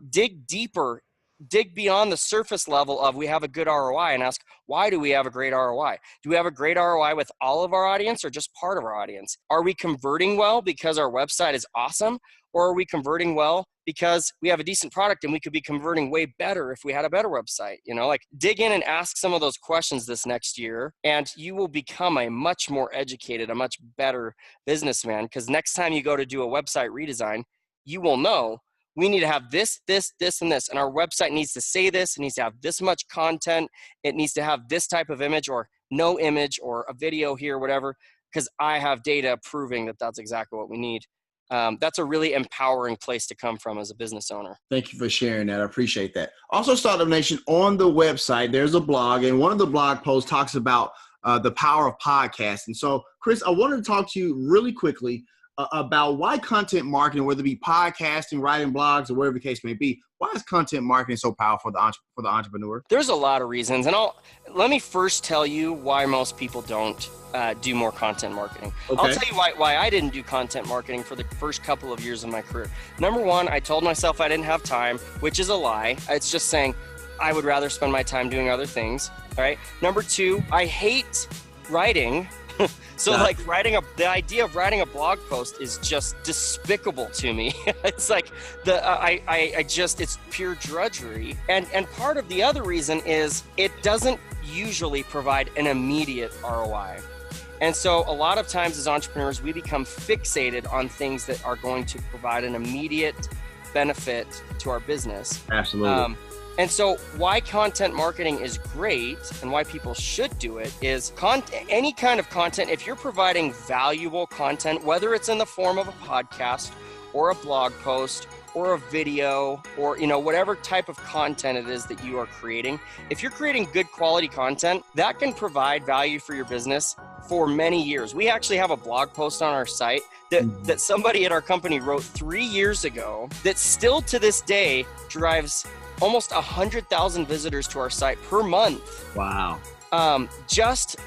Dig deeper. Dig beyond the surface level of, we have a good ROI, and ask, why do we have a great ROI? Do we have a great ROI with all of our audience or just part of our audience? Are we converting well because our website is awesome? Or are we converting well because we have a decent product and we could be converting way better if we had a better website? Like dig in and ask some of those questions this next year, and you will become a much more educated, a much better businessman. Because next time you go to do a website redesign, you will know we need to have this, this, this, and this. And our website needs to say this. It needs to have this much content. It needs to have this type of image or no image or a video here, whatever, because I have data proving that that's exactly what we need. That's a really empowering place to come from as a business owner. Thank you for sharing that. I appreciate that. Also, Startup Nation, on the website, there's a blog, and one of the blog posts talks about the power of podcasting. So, Chris, I wanted to talk to you really quickly about why content marketing, whether it be podcasting, writing blogs, or whatever the case may be, why is content marketing so powerful for the entrepreneur? There's a lot of reasons, and let me first tell you why most people don't do more content marketing. Okay. I'll tell you why I didn't do content marketing for the first couple of years of my career. Number one, I told myself I didn't have time, which is a lie. It's just saying I would rather spend my time doing other things. All right. Number two, I hate writing. So like the idea of writing a blog post is just despicable to me. It's like it's pure drudgery. And part of the other reason is it doesn't usually provide an immediate ROI. And so a lot of times as entrepreneurs, we become fixated on things that are going to provide an immediate benefit to our business. Absolutely. And so why content marketing is great and why people should do it is any kind of content. If you're providing valuable content, whether it's in the form of a podcast or a blog post or a video or whatever type of content it is that you are creating, if you're creating good quality content, that can provide value for your business for many years. We actually have a blog post on our site that somebody at our company wrote 3 years ago that still to this day drives almost 100,000 visitors to our site per month. Wow. Just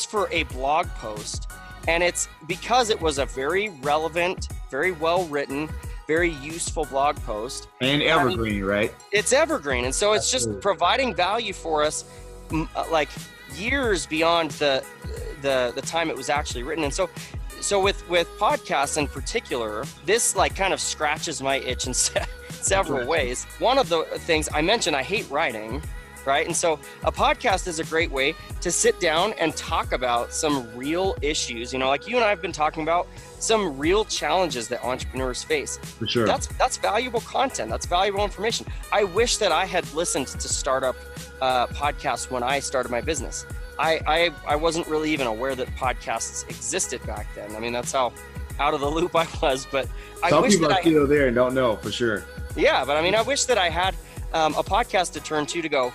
for a blog post. And it's because it was a very relevant, very well written, very useful blog post. And evergreen, right? It's evergreen. And so it's just providing value for us like years beyond the time it was actually written. And so with podcasts in particular, this like kind of scratches my itch in several ways. One of the things I mentioned, I hate writing, right? And so a podcast is a great way to sit down and talk about some real issues, like you and I have been talking about some real challenges that entrepreneurs face. For sure. That's valuable content. That's valuable information. I wish that I had listened to startup podcasts when I started my business. I wasn't really even aware that podcasts existed back then. I mean, that's how out of the loop I was, but some people are still there and don't know for sure. Yeah, but I mean, I wish that I had a podcast to turn to go,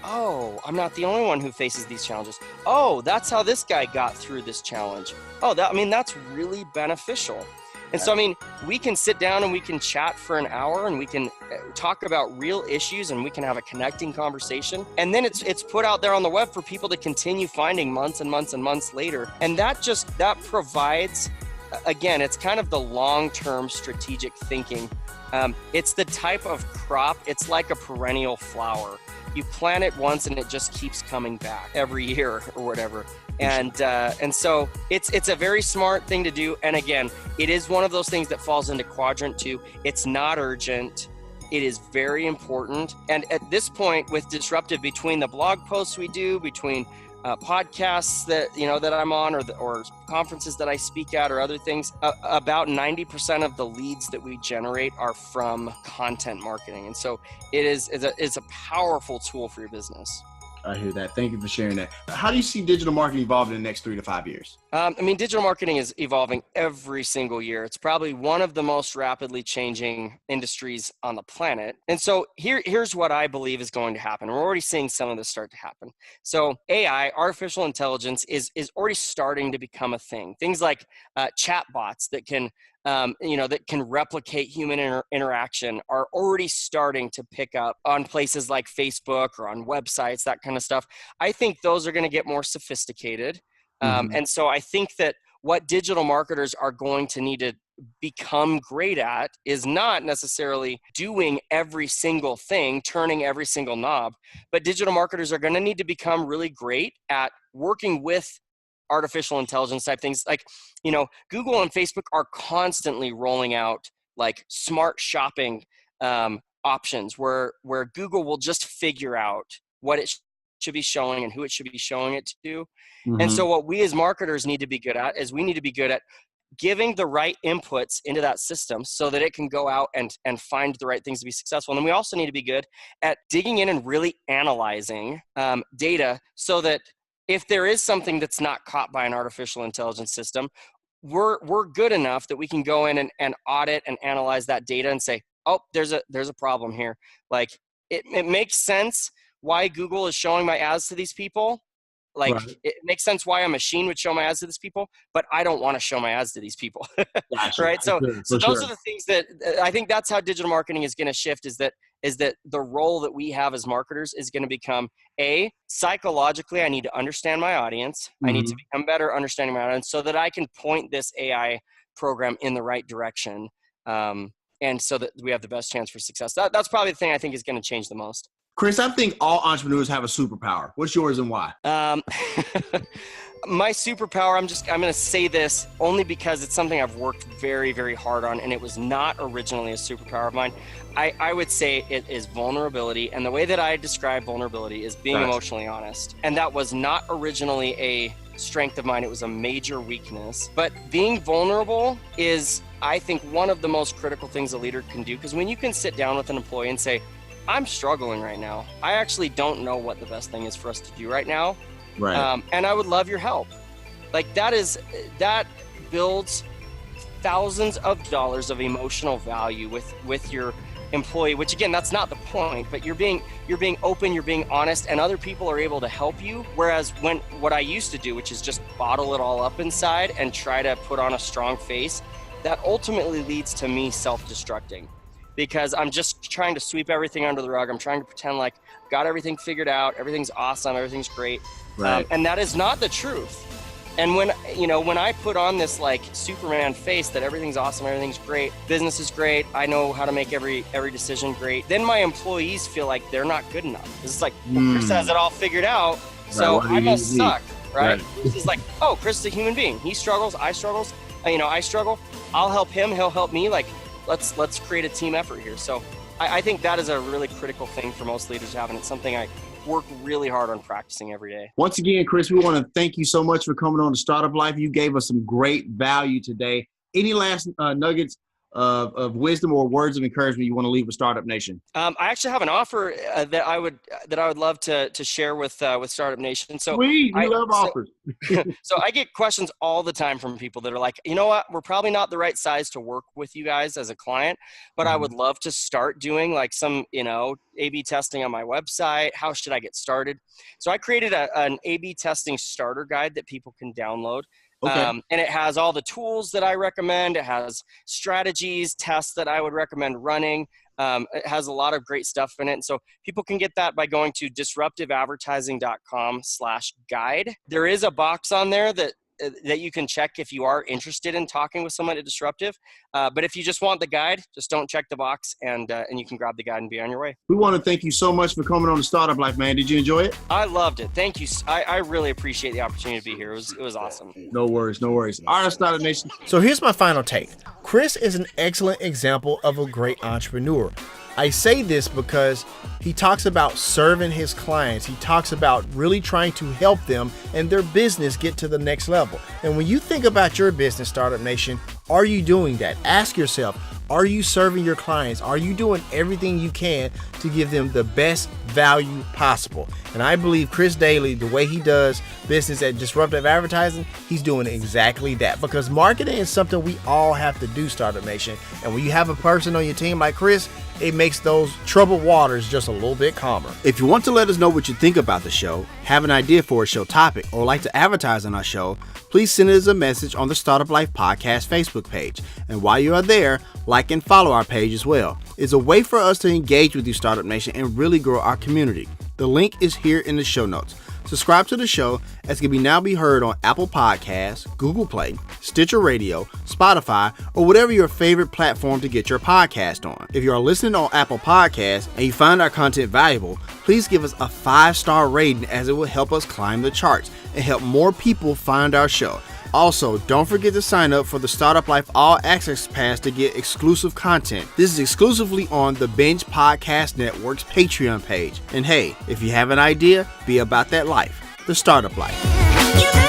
oh, I'm not the only one who faces these challenges. Oh, that's how this guy got through this challenge. Oh, that's really beneficial. And so, I mean, we can sit down and we can chat for an hour and we can talk about real issues and we can have a connecting conversation. And then it's put out there on the web for people to continue finding months and months and months later. And that provides, again, it's kind of the long-term strategic thinking. It's the type of crop, it's like a perennial flower. You plant it once and it just keeps coming back every year or whatever. And so it's a very smart thing to do. And again, it is one of those things that falls into quadrant 2. It's not urgent. It is very important. And at this point with Disruptive, between the blog posts we do, between podcasts that I'm on or conferences that I speak at or other things, about 90% of the leads that we generate are from content marketing. And so it's a powerful tool for your business. I hear that. Thank you for sharing that. How do you see digital marketing evolve in the next 3 to 5 years? Digital marketing is evolving every single year. It's probably one of the most rapidly changing industries on the planet. And so here's what I believe is going to happen. We're already seeing some of this start to happen. So AI, artificial intelligence, is already starting to become a thing. Things like chat bots that can that can replicate human interaction are already starting to pick up on places like Facebook or on websites, that kind of stuff. I think those are going to get more sophisticated. And so I think that what digital marketers are going to need to become great at is not necessarily doing every single thing, turning every single knob, but digital marketers are going to need to become really great at working with artificial intelligence type things. Like, Google and Facebook are constantly rolling out like smart shopping options where Google will just figure out what it should be showing and who it should be showing it to. And so what we as marketers need to be good at is we need to be good at giving the right inputs into that system so that it can go out and find the right things to be successful. And then we also need to be good at digging in and really analyzing data so that if there is something that's not caught by an artificial intelligence system, we're good enough that we can go in and audit and analyze that data and say, oh, there's a problem here. Like it makes sense why Google is showing my ads to these people. Like it makes sense why a machine would show my ads to these people, but I don't want to show my ads to these people. Right. So those are the things that I think that's how digital marketing is going to shift, is that the role that we have as marketers is going to become psychologically, I need to understand my audience. I need to become better understanding my audience so that I can point this AI program in the right direction. And so that we have the best chance for success. That's probably the thing I think is going to change the most. Chris, I think all entrepreneurs have a superpower. What's yours and why? My superpower, I'm going to say this only because it's something I've worked very, very hard on, and it was not originally a superpower of mine. I would say it is vulnerability. And the way that I describe vulnerability is being emotionally honest. And that was not originally a strength of mine. It was a major weakness. But being vulnerable is, I think, one of the most critical things a leader can do. Because when you can sit down with an employee and say, I'm struggling right now. I actually don't know what the best thing is for us to do right now. Right. And I would love your help. Like that builds thousands of dollars of emotional value with your employee, which again, that's not the point, but you're being open, you're being honest, and other people are able to help you. Whereas what I used to do, which is just bottle it all up inside and try to put on a strong face, that ultimately leads to me self-destructing. Because I'm just trying to sweep everything under the rug. I'm trying to pretend like I've got everything figured out, everything's awesome, everything's great. Right. And that is not the truth. And when I put on this like Superman face that everything's awesome, everything's great, business is great, I know how to make every decision great, then my employees feel like they're not good enough. It's like, well, Chris has it all figured out, so I must suck, right? This is like, oh, Chris is a human being. He struggles, I struggle, I'll help him, he'll help me. Like, let's create a team effort here. So I think that is a really critical thing for most leaders to have, and it's something I work really hard on practicing every day. Once again, Chris, we want to thank you so much for coming on to Startup Life. You gave us some great value today. Any last nuggets of wisdom or words of encouragement you want to leave with Startup Nation? I actually have an offer that I would love to share with Startup Nation. So we love offers. So I get questions all the time from people that are like, you know what, we're probably not the right size to work with you guys as a client, but I would love to start doing like some, A/B testing on my website. How should I get started? So I created an A/B testing starter guide that people can download. Okay. And it has all the tools that I recommend. It has strategies, tests that I would recommend running. It has a lot of great stuff in it. And so people can get that by going to disruptiveadvertising.com/guide. There is a box on there that you can check if you are interested in talking with someone at Disruptive. But if you just want the guide, just don't check the box, and you can grab the guide and be on your way. We want to thank you so much for coming on to Startup Life, man. Did you enjoy it? I loved it. Thank you. I really appreciate the opportunity to be here. It was awesome. No worries. All right, Startup Nation. So here's my final take. Chris is an excellent example of a great entrepreneur. I say this because he talks about serving his clients. He talks about really trying to help them and their business get to the next level. And when you think about your business, Startup Nation, are you doing that? Ask yourself, are you serving your clients? Are you doing everything you can to give them the best value possible? And I believe Chris Dayley, the way he does business at Disruptive Advertising, he's doing exactly that, because marketing is something we all have to do, Startup Nation. And when you have a person on your team like Chris, it makes those troubled waters just a little bit calmer. If you want to let us know what you think about the show, have an idea for a show topic, or like to advertise on our show, please send us a message on the Startup Life Podcast Facebook page. And while you are there, like and follow our page as well. It's a way for us to engage with you, Startup Nation, and really grow our community. The link is here in the show notes. Subscribe to the show, as it can now be heard on Apple Podcasts, Google Play, Stitcher Radio, Spotify, or whatever your favorite platform to get your podcast on. If you are listening on Apple Podcasts and you find our content valuable, please give us a 5-star rating, as it will help us climb the charts and help more people find our show. Also, don't forget to sign up for the Startup Life All Access Pass to get exclusive content. This is exclusively on the Binge Podcast Network's Patreon page. And hey, if you have an idea, be about that life. The Startup Life.